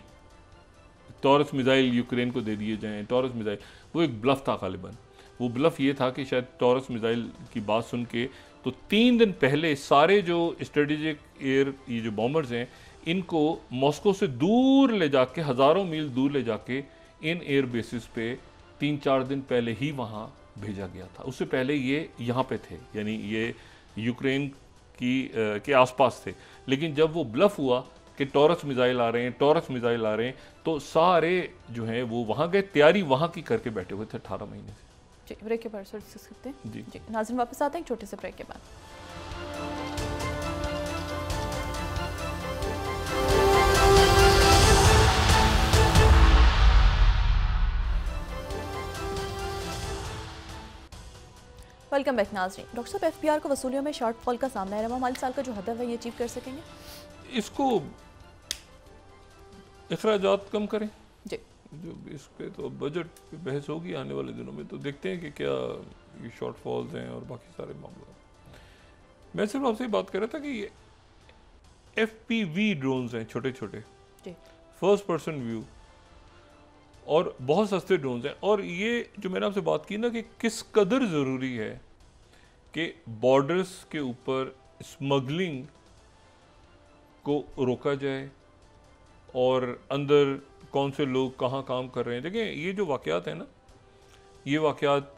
यूक्रेन को दे दिए जाएं, टॉरस मिज़ाइल, वो एक ब्लफ था गालिबन। वो ब्लफ ये था कि शायद टॉरस मिज़ाइल की बात सुन के तो 3 दिन पहले सारे जो स्ट्रेटेजिक एयर ये जो बॉम्बर्स हैं इनको मॉस्को से दूर ले जाके, हज़ारों मील दूर ले जाके इन एयर बेसिस पे 3-4 दिन पहले ही वहाँ भेजा गया था। उससे पहले ये यहाँ पे थे, यानी ये यूक्रेन के आसपास थे। लेकिन जब वो ब्लफ हुआ कि टॉरस मिज़ाइल आ रहे हैं, तो सारे जो हैं वो वहाँ गए, तैयारी वहाँ की करके बैठे हुए थे 18 महीने से। जी, ब्रेक के बाद डिस्कस करते हैं। जी नाज़रीन वापस आते हैं एक छोटे से ब्रेक के बाद। वेलकम बैक नाज़रीन। डॉक्टर साहब, एफबीआर को वसूलियों में शॉर्टफॉल का सामना है, माली साल का जो हदफ है ये अचीव कर सकेंगे? इसको अखराजात कम करें जी, जो इस पे तो बजट पे बहस होगी आने वाले दिनों में, तो देखते हैं कि क्या ये शॉर्टफॉल्स हैं और बाकी सारे मामले। मैं सिर्फ आपसे बात कर रहा था कि ये FPV ड्रोन्स हैं, छोटे छोटे फर्स्ट पर्सन व्यू, और बहुत सस्ते ड्रोन्स हैं। और ये जो मैंने आपसे बात की ना कि किस कदर ज़रूरी है कि बॉर्डर्स के ऊपर स्मगलिंग को रोका जाए और अंदर कौन से लोग कहाँ काम कर रहे हैं। देखिए ये जो वाक़यात हैं ना, ये वाक़यात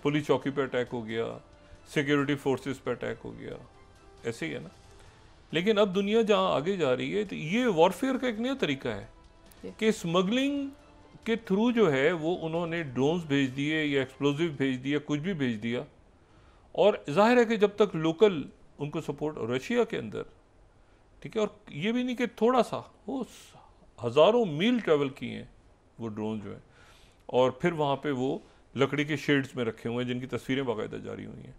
पुलिस चौकी पे अटैक हो गया, सिक्योरिटी फोर्सेस पे अटैक हो गया, ऐसे ही है ना। लेकिन अब दुनिया जहाँ आगे जा रही है तो ये वॉरफेयर का एक नया तरीका है कि स्मगलिंग के थ्रू जो है वो उन्होंने ड्रोन्स भेज दिए या एक्सप्लोजिव भेज दिया, कुछ भी भेज दिया, और जाहिर है कि जब तक लोकल उनको सपोर्ट, रशिया के अंदर, ठीक है, और ये भी नहीं कि थोड़ा सा, वो हज़ारों मील ट्रैवल किए हैं वो ड्रोन जो है, और फिर वहाँ पे वो लकड़ी के शेड्स में रखे हुए हैं जिनकी तस्वीरें बाकायदा जारी हुई हैं।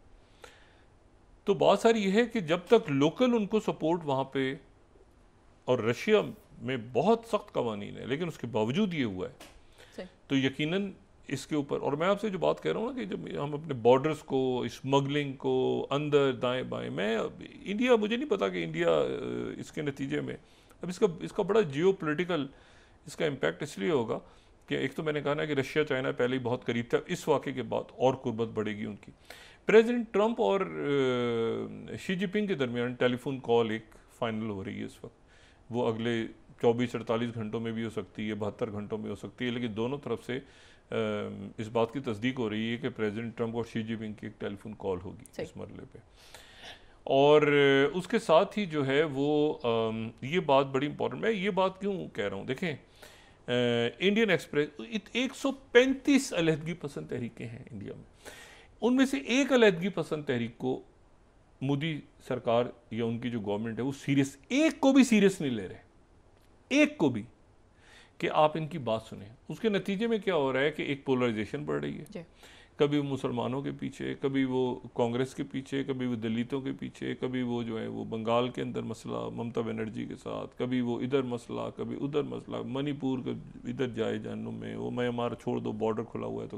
तो बात सारी ये है कि जब तक लोकल उनको सपोर्ट वहाँ पे, और रशिया में बहुत सख्त कवानीन है लेकिन उसके बावजूद ये हुआ है, तो यकीनन इसके ऊपर, और मैं आपसे जो बात कह रहा हूँ ना कि जब हम अपने बॉर्डर्स को, स्मगलिंग को, अंदर दाएं बाएं, मैं इंडिया, मुझे नहीं पता कि इंडिया इसके नतीजे में अब इसका बड़ा जियो पोलिटिकल इसका इम्पैक्ट इसलिए होगा कि एक तो मैंने कहा ना कि रशिया चाइना पहले ही बहुत करीब था, इस वाक़े के बाद और कुर्बत बढ़ेगी उनकी। प्रेसिडेंट ट्रंप और शी जिनपिंग के दरमियान टेलीफोन कॉल एक फाइनल हो रही है इस वक्त, वो अगले 24-48 घंटों में भी हो सकती है, 72 घंटों में हो सकती है, लेकिन दोनों तरफ से इस बात की तस्दीक हो रही है कि प्रेसिडेंट ट्रंप और शी जिनपिंग की एक टेलीफोन कॉल होगी इस मरले पे। और उसके साथ ही जो है वो ये बात बड़ी इंपॉर्टेंट, मैं ये बात क्यों कह रहा हूँ, देखें इंडियन एक्सप्रेस, 135 अलहदगी पसंद तहरीकें हैं इंडिया में, उनमें से एक अलहदगी पसंद तहरीक को मोदी सरकार या उनकी जो गवर्नमेंट है वो सीरियस, एक को भी सीरियस नहीं ले रहे, एक को भी, कि आप इनकी बात सुने। उसके नतीजे में क्या हो रहा है कि एक पोलराइजेशन बढ़ रही है, कभी वो मुसलमानों के पीछे, कभी वो कांग्रेस के पीछे, कभी वो दलितों के पीछे, कभी वो जो है वो बंगाल के अंदर मसला ममता बनर्जी के साथ, कभी वो इधर मसला, कभी उधर मसला, मणिपुर का इधर जाए जानू में, वो म्यांमार छोड़ दो, बॉर्डर खुला हुआ है, तो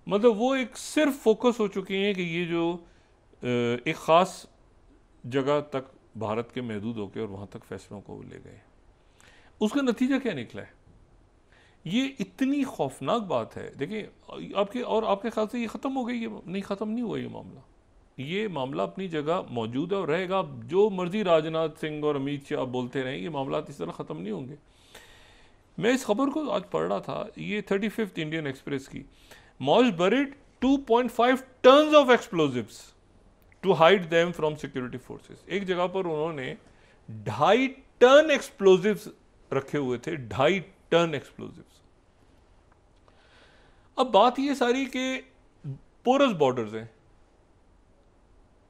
मतलब वो एक सिर्फ फोकस हो चुके हैं कि ये जो एक ख़ास जगह तक भारत के महदूद होकर और वहाँ तक फैसलों को ले गए। उसका नतीजा क्या निकला है, ये इतनी खौफनाक बात है। देखिए आपके ख्याल से ये ख़त्म हो गई, ये नहीं, ख़त्म नहीं हुआ ये मामला अपनी जगह मौजूद है और रहेगा। जो मर्जी राजनाथ सिंह और अमित शाह बोलते रहें, ये मामला इस तरह ख़त्म नहीं होंगे। मैं इस खबर को आज पढ़ रहा था, ये 35th इंडियन एक्सप्रेस की, मॉज buried 2.5 tons of explosives to hide them from security forces. एक जगह पर उन्होंने 2.5 टन एक्सप्लोजिव्स रखे हुए थे, 2.5 टन एक्सप्लोजिव्स। अब बात ये सारी कि पोरस बॉर्डर्स हैं,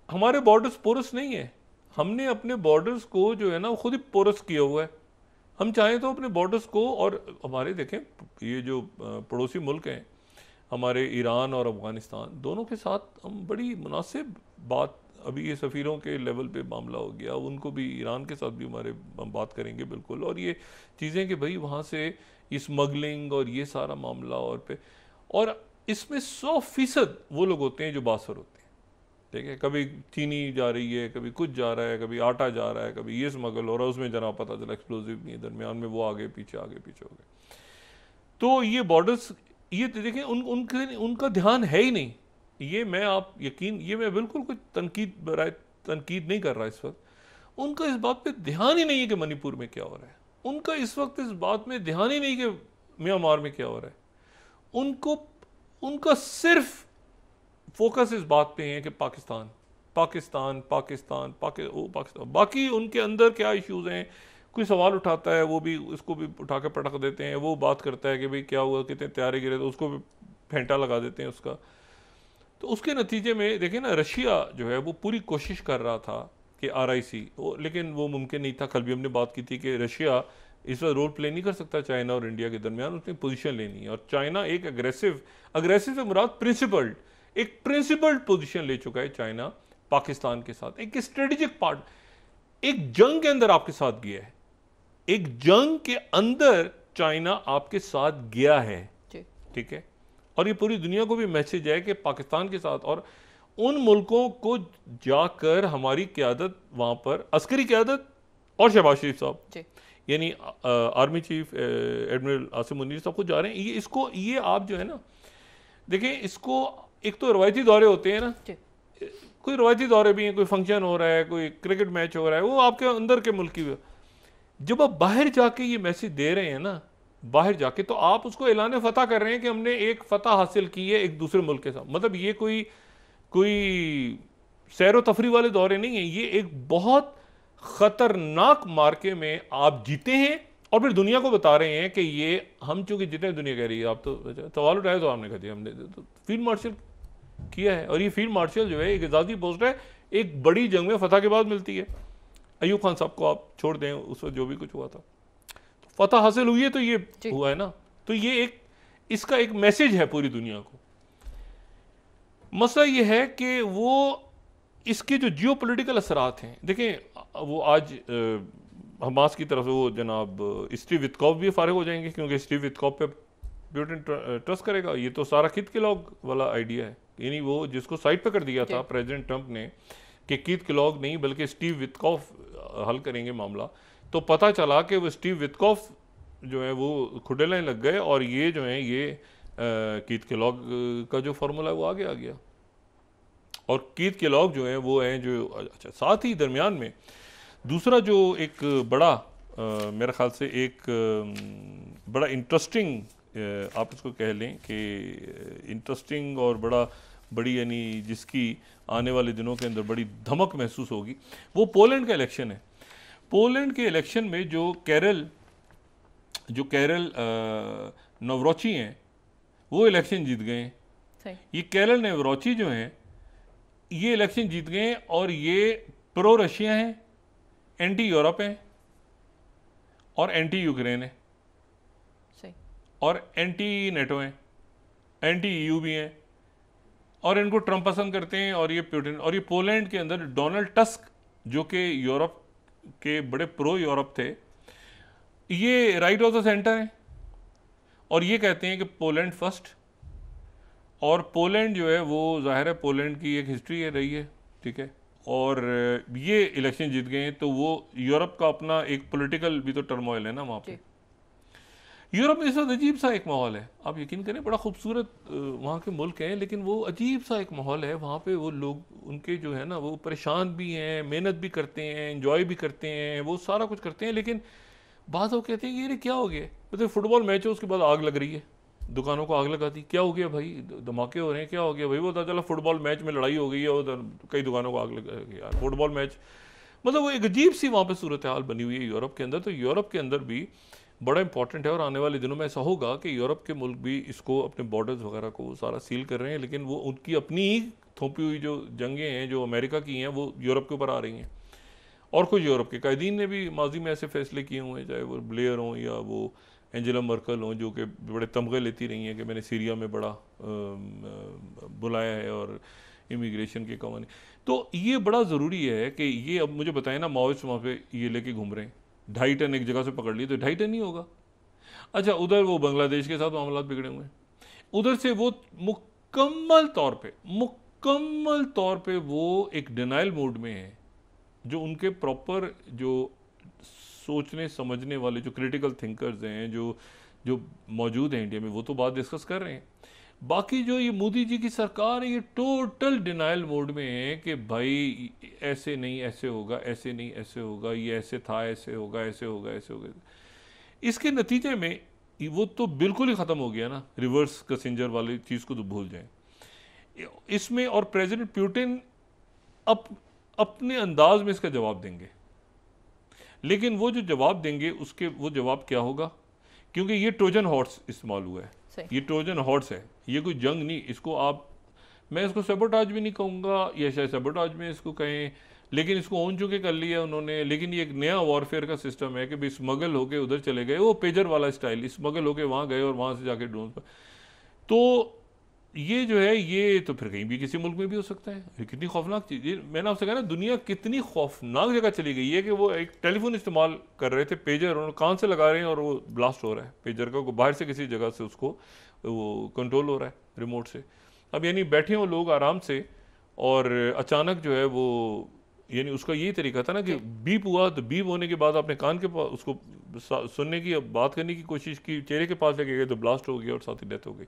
हमारे बॉर्डर्स पोरस नहीं है, हमने अपने बॉर्डर्स को जो है ना खुद ही पोरस किया हुआ है। हम चाहें तो अपने बॉर्डर्स को, और हमारे देखें ये जो पड़ोसी मुल्क हैं हमारे, ईरान और अफगानिस्तान, दोनों के साथ हम बड़ी मुनासिब बात, अभी ये सफ़ीरों के लेवल पे मामला हो गया, उनको भी, ईरान के साथ भी हमारे हम बात करेंगे बिल्कुल, और ये चीज़ें कि भाई वहाँ से ये स्मगलिंग और ये सारा मामला, और इसमें 100% वो लोग होते हैं जो बासर होते हैं, ठीक है, कभी चीनी जा रही है, कभी कुछ जा रहा है, कभी आटा जा रहा है, कभी ये स्मगल हो रहा है, उसमें जना पता चला एक्सप्लोजिव नहीं है, दरमियान में वो आगे पीछे हो गए। तो ये बॉर्डर्स, ये देखें उनका ध्यान है ही नहीं। ये मैं बिल्कुल कोई तनकीद नहीं कर रहा इस वक्त, उनका इस बात पे ध्यान ही नहीं है कि मणिपुर में क्या हो रहा है, उनका इस वक्त इस बात में ध्यान ही नहीं कि म्यांमार में क्या हो रहा है। उनका सिर्फ फोकस इस बात पे है कि पाकिस्तान, बाकी उनके अंदर क्या इश्यूज हैं, कोई सवाल उठाता है वो भी उसको भी उठा के पटक देते हैं, वो बात करता है कि भाई क्या हुआ, कितने तैयारे गिरे, तो उसको भी फेंटा लगा देते हैं उसका। तो उसके नतीजे में देखिए ना, रशिया जो है वो पूरी कोशिश कर रहा था कि RIC, लेकिन वो मुमकिन नहीं था। कल भी हमने बात की थी कि रशिया इस वक्त रोल प्ले नहीं कर सकता चाइना और इंडिया के दरमियान, उसने पोजीशन लेनी है, और चाइना एक अग्रेसिव से मुराद प्रिंसिपल्ड पोजीशन ले चुका है चाइना पाकिस्तान के साथ, एक स्ट्रेटेजिक पार्ट, एक जंग के अंदर आपके साथ गया है, एक जंग के अंदर चाइना आपके साथ गया है, ठीक है, और ये पूरी दुनिया को भी मैसेज है कि पाकिस्तान के साथ, और उन मुल्कों को जाकर हमारी क़यादत, वहां पर अस्करी क़यादत और शहबाज शरीफ साहब, यानी army chief admiral Asim Munir साहब को जा रहे हैं। ये आप जो है ना देखें, इसको एक तो रवायती दौरे होते हैं ना, कोई रवायती दौरे भी हैं, कोई फंक्शन हो रहा है, कोई क्रिकेट मैच हो रहा है, वो आपके अंदर के मुल्क की, जब आप बाहर जाके ये मैसेज दे रहे हैं ना, बाहर जाके, तो आप उसको ऐलान फतह कर रहे हैं कि हमने एक फतह हासिल की है एक दूसरे मुल्क के साथ। मतलब ये कोई सैर तफरी वाले दौरे नहीं है, ये एक बहुत खतरनाक मार्के में आप जीते हैं, और फिर दुनिया को बता रहे हैं कि ये हम, चूंकि जितने दुनिया कह रही है, आप तो सवाल उठाए तो आपने कह दिया, हमने तो फील्ड मार्शल किया है। और ये फील्ड मार्शल जो है एक इजाज़ती पोस्ट है, एक बड़ी जंग में फतह के बाद मिलती है। अयूब खान साहब को आप छोड़ दें, उस वक्त जो भी कुछ हुआ था, तो फतह हासिल हुई है तो ये हुआ है ना। तो ये एक इसका एक मैसेज है पूरी दुनिया को। मसला ये है कि वो इसके जो जियो पोलिटिकल असरात हैं, देखें वो आज हमास की तरफ से वो जनाब स्टीव वित्कॉफ भी फारिग हो जाएंगे, क्योंकि स्टीव वित्कॉफ पे पुतिन ट्रस्ट करेगा। ये तो सारा कीथ केलॉग वाला आइडिया है, यानी वो जिसको साइड पे कर दिया था प्रेसिडेंट ट्रंप ने कि कीथ केलॉग नहीं बल्कि स्टीव वित्कॉफ हल करेंगे मामला, तो पता चला कि वो स्टीव वित्कॉफ जो है वो खुडेलें लग गए और ये जो है ये कीथ केलॉग का जो फार्मूला है वो आगे आ गया। और कीथ केलॉग जो है वो हैं जो अच्छा। साथ ही दरमियान में दूसरा जो एक बड़ा मेरे ख्याल से एक बड़ा इंटरेस्टिंग आप इसको कह लें कि इंटरेस्टिंग और बड़ी यानी जिसकी आने वाले दिनों के अंदर बड़ी धमक महसूस होगी, वो पोलैंड का इलेक्शन है। पोलैंड के इलेक्शन में जो कैरल नवरोची हैं वो इलेक्शन जीत गए हैं। ये कैरल नवरोची जो हैं ये इलेक्शन जीत गए हैं और ये प्रो रशिया हैं, एंटी यूरोप हैं और एंटी यूक्रेन है और एंटी नेटो हैं, एंटी ईयू भी हैं और इनको ट्रंप पसंद करते हैं और ये पुतिन। और ये पोलैंड के अंदर डोनाल्ड टस्क जो कि यूरोप के बड़े प्रो यूरोप थे, ये राइट ऑफ द सेंटर हैं और ये कहते हैं कि पोलैंड फर्स्ट। और पोलैंड जो है वो जाहिर है पोलैंड की एक हिस्ट्री है रही है, ठीक है, और ये इलेक्शन जीत गए हैं तो वो यूरोप का अपना एक पॉलिटिकल भी तो टर्मोइल है ना वहाँ पे। यूरोप में इस वक्त अजीब सा एक माहौल है, आप यकीन करें बड़ा खूबसूरत वहाँ के मुल्क हैं, लेकिन वो अजीब सा एक माहौल है वहाँ पे। वो लोग उनके जो है ना वो परेशान भी हैं, मेहनत भी करते हैं, एंजॉय भी करते हैं, वो सारा कुछ करते हैं, लेकिन बात वो कहते हैं कि ये क्या हो गया, मतलब फुटबॉल मैच हो उसके बाद आग लग रही है, दुकानों को आग लगा दी, क्या हो गया भाई, धमाके हो रहे हैं, क्या हो गया भाई, वो पता चला फुटबॉल मैच में लड़ाई हो गई है और कई दुकानों को आग लग गई यार, फुटबॉल मैच। मतलब वो एक अजीब सी वहाँ पे सूरत हाल बनी हुई है यूरोप के अंदर। तो यूरोप के अंदर भी बड़ा इंपॉर्टेंट है और आने वाले दिनों में ऐसा होगा कि यूरोप के मुल्क भी इसको अपने बॉर्डर्स वगैरह को सारा सील कर रहे हैं, लेकिन वो उनकी अपनी ही थोपी हुई जो जंगें हैं जो अमेरिका की हैं वो यूरोप के ऊपर आ रही हैं। और कुछ यूरोप के कायदीन ने भी माजी में ऐसे फैसले किए हुए हैं, चाहे वो ब्लेयर हों या वो एंजेला मर्कल हों, जो कि बड़े तमगे लेती रही हैं कि मैंने सीरिया में बड़ा बुलाया है और इमिग्रेशन के कवानी। तो ये बड़ा ज़रूरी है कि ये अब मुझे बताएं ना, माओइस्ट वहाँ पे ये लेके घूम रहे हैं, 2.5 टन एक जगह से पकड़ लिए तो 2.5 टन ही होगा। अच्छा, उधर वो बांग्लादेश के साथ मामला बिगड़े हुए हैं, उधर से वो मुकम्मल तौर पे वो एक डिनाइल मोड में है। जो उनके प्रॉपर जो सोचने समझने वाले जो क्रिटिकल थिंकर्स हैं जो मौजूद हैं इंडिया में, वो तो बात डिस्कस कर रहे हैं। बाकी जो ये मोदी जी की सरकार है ये टोटल डिनाइल मोड में है कि भाई ऐसे नहीं ऐसे होगा, ऐसे नहीं ऐसे होगा, ये ऐसे था ऐसे होगा, ऐसे होगा, ऐसे होगा। इसके नतीजे में वो तो बिल्कुल ही ख़त्म हो गया ना, रिवर्स कसेंजर वाली चीज़ को तो भूल जाएं इसमें। और प्रेसिडेंट पुतिन अपने अंदाज में इसका जवाब देंगे, लेकिन वो जो जवाब देंगे उसके वो जवाब क्या होगा, क्योंकि ये ट्रोजन हॉर्स इस्तेमाल हुआ है, ये ट्रोजन हॉर्स है, ये कोई जंग नहीं। इसको मैं इसको सेबोटाज भी नहीं कहूँगा, या शायद सेबोटाज में इसको कहें, लेकिन इसको ओन चुके कर लिया उन्होंने। लेकिन ये एक नया वॉरफेयर का सिस्टम है कि भाई स्मगल होके उधर चले गए, वो पेजर वाला स्टाइल, स्मगल होके वहाँ गए और वहाँ से जाके ड्रोन पर। तो ये जो है ये तो फिर कहीं भी किसी मुल्क में भी हो सकता है। ये कितनी खौफनाक चीज़, ये मैंने आपसे कहा ना, दुनिया कितनी खौफनाक जगह चली गई है कि वो एक टेलीफोन इस्तेमाल कर रहे थे, पेजर, और कान से लगा रहे हैं और वो ब्लास्ट हो रहा है पेजर का, बाहर से किसी जगह से उसको वो कंट्रोल हो रहा है रिमोट से। अब यानी बैठे हो लोग आराम से और अचानक जो है वो, यानी उसका यही तरीका था ना कि बीप हुआ तो बीप होने के बाद आपने कान के पास उसको सुनने की, बात करने की कोशिश की, चेहरे के पास लेके गए तो ब्लास्ट हो गया और साथ ही डेथ हो गई,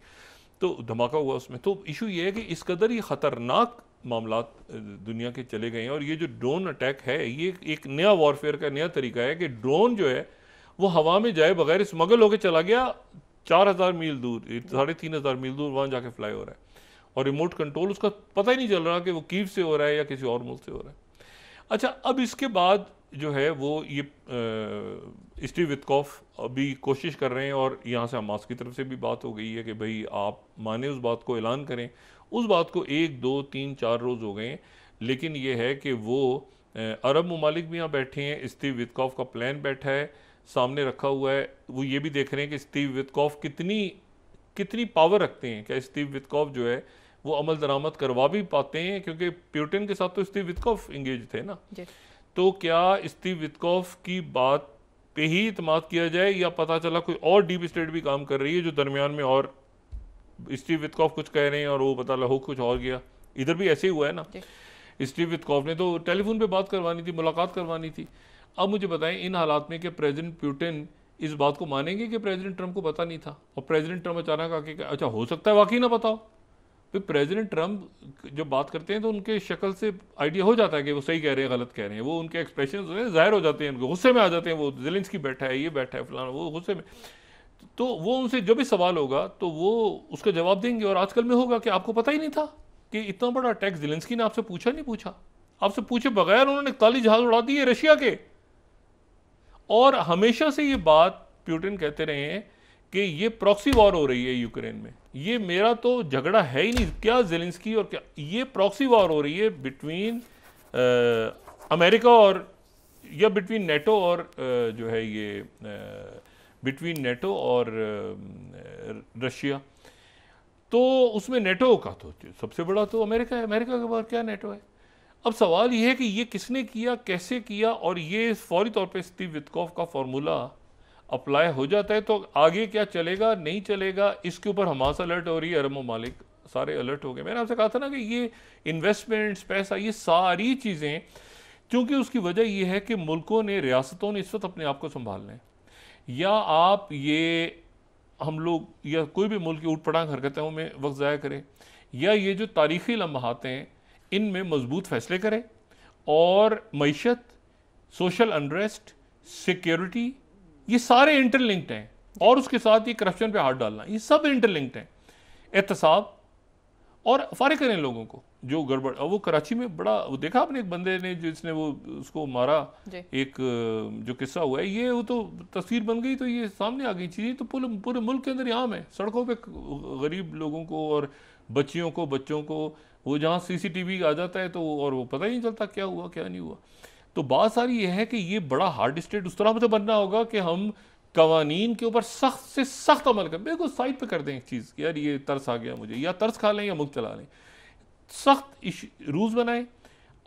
तो धमाका हुआ उसमें। तो इशू ये है कि इस कदर ये ख़तरनाक मामलात दुनिया के चले गए हैं। और ये जो ड्रोन अटैक है ये एक नया वॉरफेयर का नया तरीका है कि ड्रोन जो है वो हवा में जाए बगैर स्मगल होकर चला गया 4000 मील दूर, 3500 मील दूर, वहाँ जाके फ्लाई हो रहा है और रिमोट कंट्रोल उसका पता ही नहीं चल रहा कि वो कीव से हो रहा है या किसी और मुल्क से हो रहा है। अच्छा, अब इसके बाद जो है वो ये स्टीव वित्कॉफ अभी कोशिश कर रहे हैं, और यहाँ से हमास की तरफ से भी बात हो गई है कि भाई आप माने उस बात को, ऐलान करें उस बात को। 1 2 3 4 रोज़ हो गए हैं, लेकिन ये है कि वो अरब ममालिक भी यहाँ बैठे हैं, स्टीव वित्कॉफ का प्लान बैठा है, सामने रखा हुआ है। वो ये भी देख रहे हैं कि स्टीव वित्कॉफ कितनी पावर रखते हैं, क्या स्टीव वित्कॉफ जो है वो अमल दरामद करवा भी पाते हैं, क्योंकि पुतिन के साथ तो स्टीव वित्कॉफ इंगेज थे ना। तो क्या स्टीव वित्कॉफ की बात पे ही इत्माद किया जाए, या पता चला कोई और डीप स्टेट भी काम कर रही है जो दरमियान में, और स्टीव वित्कॉफ कुछ कह रहे हैं और वो पता लगा हो कुछ और गया। इधर भी ऐसे ही हुआ है ना, स्टीव वित्कॉफ ने तो टेलीफोन पे बात करवानी थी, मुलाकात करवानी थी। अब मुझे बताएं इन हालात में कि प्रेसिडेंट पुतिन इस बात को मानेंगे कि प्रेसिडेंट ट्रंप को पता नहीं था, और प्रेसिडेंट ट्रंप अचानक आके अच्छा हो सकता है वाकई ना पता हो। फिर प्रेसिडेंट ट्रंप जब बात करते हैं तो उनके शक्ल से आइडिया हो जाता है कि वो सही कह रहे हैं गलत कह रहे हैं, वो उनके एक्सप्रेशन जाहिर हो जाते हैं, उनको गुस्से में आ जाते हैं, वो ज़ेलेंस्की बैठा है, ये बैठा है, फलाना, वो गुस्से में। तो वो उनसे जब भी सवाल होगा तो वो उसका जवाब देंगे। और आजकल में होगा कि आपको पता ही नहीं था कि इतना बड़ा अटैक ज़ेलेंस्की ने आपसे पूछा नहीं पूछा, आपसे पूछे बगैर उन्होंने 41 जहाज उड़ा दिए रशिया के। और हमेशा से ये बात पुतिन कहते रहे हैं कि ये प्रॉक्सी वॉर हो रही है यूक्रेन में, ये मेरा तो झगड़ा है ही नहीं, क्या ज़ेलेंस्की और क्या, ये प्रॉक्सी वॉर हो रही है बिटवीन अमेरिका और, या बिटवीन नेटो और जो है ये बिटवीन नेटो और रशिया। तो उसमें नेटो का तो सबसे बड़ा तो अमेरिका है, अमेरिका के बाद क्या नेटो है। अब सवाल ये है कि ये किसने किया, कैसे किया, और ये फौरी तौर पे स्टीव वित्कॉफ का फॉर्मूला अप्लाई हो जाता है तो आगे क्या चलेगा नहीं चलेगा, इसके ऊपर हमास अलर्ट हो रही है, अरब ममालिक सारे अलर्ट हो गए। मैंने आपसे कहा था ना कि ये इन्वेस्टमेंट्स, पैसा, ये सारी चीज़ें, क्योंकि उसकी वजह ये है कि मुल्कों ने, रियासतों ने इस वक्त अपने आप को संभालना है। या आप ये हम लोग या कोई भी मुल्क की ऊट पटांग हरकतों में वक्त ज़ाया करें, या ये जो तारीख़ी लम्हात हैं इनमें मजबूत फैसले करें, और मईशत, सोशल अनरेस्ट, सिक्योरिटी, ये सारे इंटरलिंक्ड हैं, और उसके साथ ये करप्शन पे हाथ डालना, ये सब इंटरलिंक्ड हैं। एहतसाब और फारिग करें लोगों को जो गड़बड़। वो कराची में बड़ा वो देखा आपने, एक बंदे ने जिसने वो उसको मारा, एक जो किस्सा हुआ है, ये वो तो तस्वीर बन गई, तो ये सामने आ गई चीज़ें, तो पूरे मुल्क के अंदर आम है। सड़कों पे गरीब लोगों को और बच्चियों को, बच्चों को, वो जहाँ CCTV आ जाता है तो, और वो पता ही नहीं चलता क्या हुआ क्या नहीं हुआ। तो बात सारी ये है कि ये बड़ा हार्ड स्टेट उस तरह से बनना होगा कि हम कवानीन के ऊपर सख्त से सख्त अमल करें। बिल्कुल साइड पे कर दें एक चीज़, यार ये तरस आ गया मुझे, या तरस खा लें या मुल्क चला लें, सख्त रूल्स बनाएं,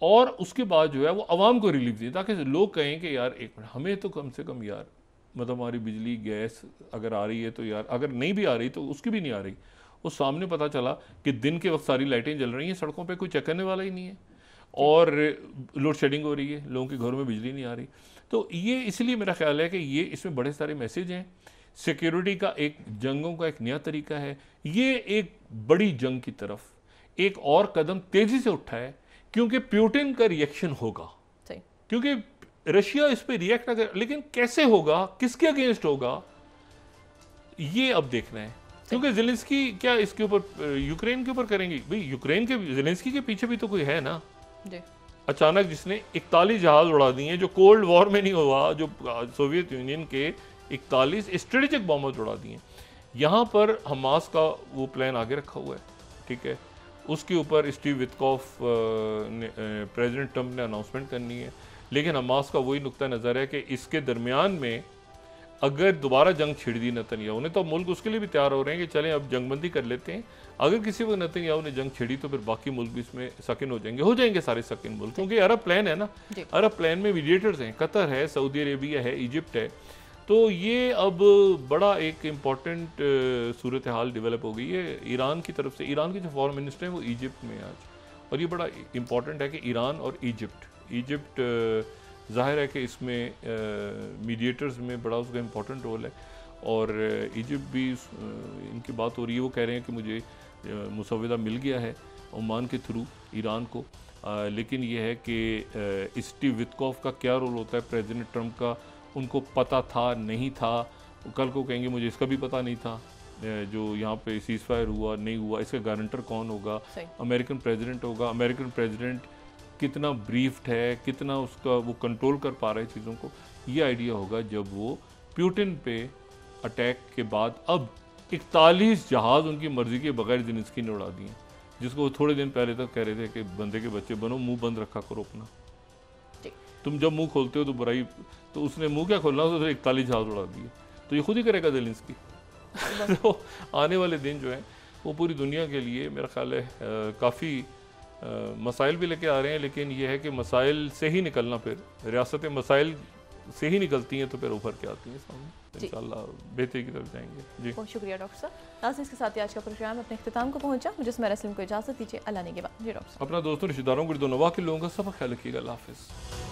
और उसके बाद जो है वो आवाम को रिलीफ दें, ताकि लोग कहें कि यार एक मिनट, हमें तो कम से कम यार, मतलब हमारी बिजली गैस अगर आ रही है तो यार, अगर नहीं भी आ रही तो उसकी भी नहीं आ रही, वो सामने पता चला कि दिन के वक्त सारी लाइटें जल रही हैं, सड़कों पे कोई चेक करने वाला ही नहीं है, और लोड शेडिंग हो रही है, लोगों के घरों में बिजली नहीं आ रही। तो ये इसलिए मेरा ख्याल है कि ये इसमें बड़े सारे मैसेज हैं। सिक्योरिटी का एक, जंगों का एक नया तरीका है, ये एक बड़ी जंग की तरफ एक और कदम तेजी से उठा है, क्योंकि पुतिन का रिएक्शन होगा, क्योंकि रशिया इस पर रिएक्ट ना करे, लेकिन कैसे होगा, किसके अगेंस्ट होगा, ये अब देखना है। क्योंकि ज़ेलेंस्की क्या इसके ऊपर यूक्रेन के ऊपर करेंगी, भाई यूक्रेन के ज़ेलेंस्की के पीछे भी तो कोई है ना जी। अचानक जिसने 41 जहाज उड़ा दिए, जो कोल्ड वॉर में नहीं हुआ, जो सोवियत यूनियन के 41 स्ट्रेटेजिक बॉम्बर्स उड़ा दिए, यहाँ पर हमास का वो प्लान आगे रखा हुआ है, ठीक है। उसके ऊपर स्टीव वित्कॉफ ने, प्रेसिडेंट ट्रंप ने अनाउंसमेंट करनी है, लेकिन हमास का वही नुक्ता नज़र है कि इसके दरमियान में अगर दोबारा जंग छिड़ दी नेतन्याहू ने, तो मुल्क उसके लिए भी तैयार हो रहे हैं कि चलें अब जंगबंदी कर लेते हैं। अगर किसी वक्त नेतन्याहू ने जंग छिड़ी तो फिर बाकी मुल्क भी इसमें सकिन हो जाएंगे सारे सकिन मुल्क, क्योंकि अरब प्लान है ना, अरब प्लान में मीडिएटर्स हैं, कतर है, सऊदी अरेबिया है, इजिप्ट है। तो ये अब बड़ा एक इम्पॉर्टेंट सूरत हाल डेवलप हो गई है ईरान की तरफ से। ईरान के जो फॉरेन मिनिस्टर हैं वो इजिप्ट में आज, और ये बड़ा इम्पॉर्टेंट है कि ईरान और इजिप्ट ज़ाहिर है कि इसमें मीडिएटर्स में बड़ा उसका इम्पोर्टेंट रोल है, और इजिप्ट भी इनकी बात हो रही है, वो कह रहे हैं कि मुझे मुसव्वदा मिल गया है ओमान के थ्रू ईरान को, लेकिन ये है कि स्टीव वित्कॉफ का क्या रोल होता है प्रेसिडेंट ट्रंप का, उनको पता था नहीं था, कल को कहेंगे मुझे इसका भी पता नहीं था, जो यहाँ पे सीज़फायर हुआ नहीं हुआ, इसका गारंटर कौन होगा, अमेरिकन प्रेसिडेंट होगा, अमेरिकन प्रेसिडेंट कितना ब्रीफ्ड है, कितना उसका वो कंट्रोल कर पा रहा है चीज़ों को, ये आइडिया होगा जब वो प्यूटिन पे अटैक के बाद अब 41 जहाज़ उनकी मर्ज़ी के बगैर ज़ेलेंस्की ने उड़ा दिए, जिसको वो थोड़े दिन पहले तक कह रहे थे कि बंदे के बच्चे बनो, मुंह बंद रखा करो अपना। तुम जब मुंह खोलते हो तो बुराई, तो उसने मुंह क्या खोलना, तो 41 जहाज़ उड़ा दिए, तो ये खुद ही करेगा ज़ेलेंस्की। तो आने वाले दिन जो है वो पूरी दुनिया के लिए मेरा ख्याल है काफ़ी मसाइल भी लेके आ रहे हैं, लेकिन ये है कि मसाइल से ही निकलना, फिर रियासतें मसाइल से ही निकलती हैं तो फिर उभर के आती हैं सामने, इंशाल्लाह बेहतरी की तरफ जाएंगे। जी बहुत शुक्रिया डॉक्टर साहब। नाज़रीन, इसके साथ ही आज का प्रोग्राम अपने इख्तिताम को पहुंचा। मुझे सुमैरा सलीम को इजाज़त दीजिए, अल्लाह ने के बाद। जी डॉक्टर साहब, अपना दोस्तों रिश्तेदारों को दो नवाह के लोगों का सब ख्याल रखिएगा। अल्लाह हाफिज़।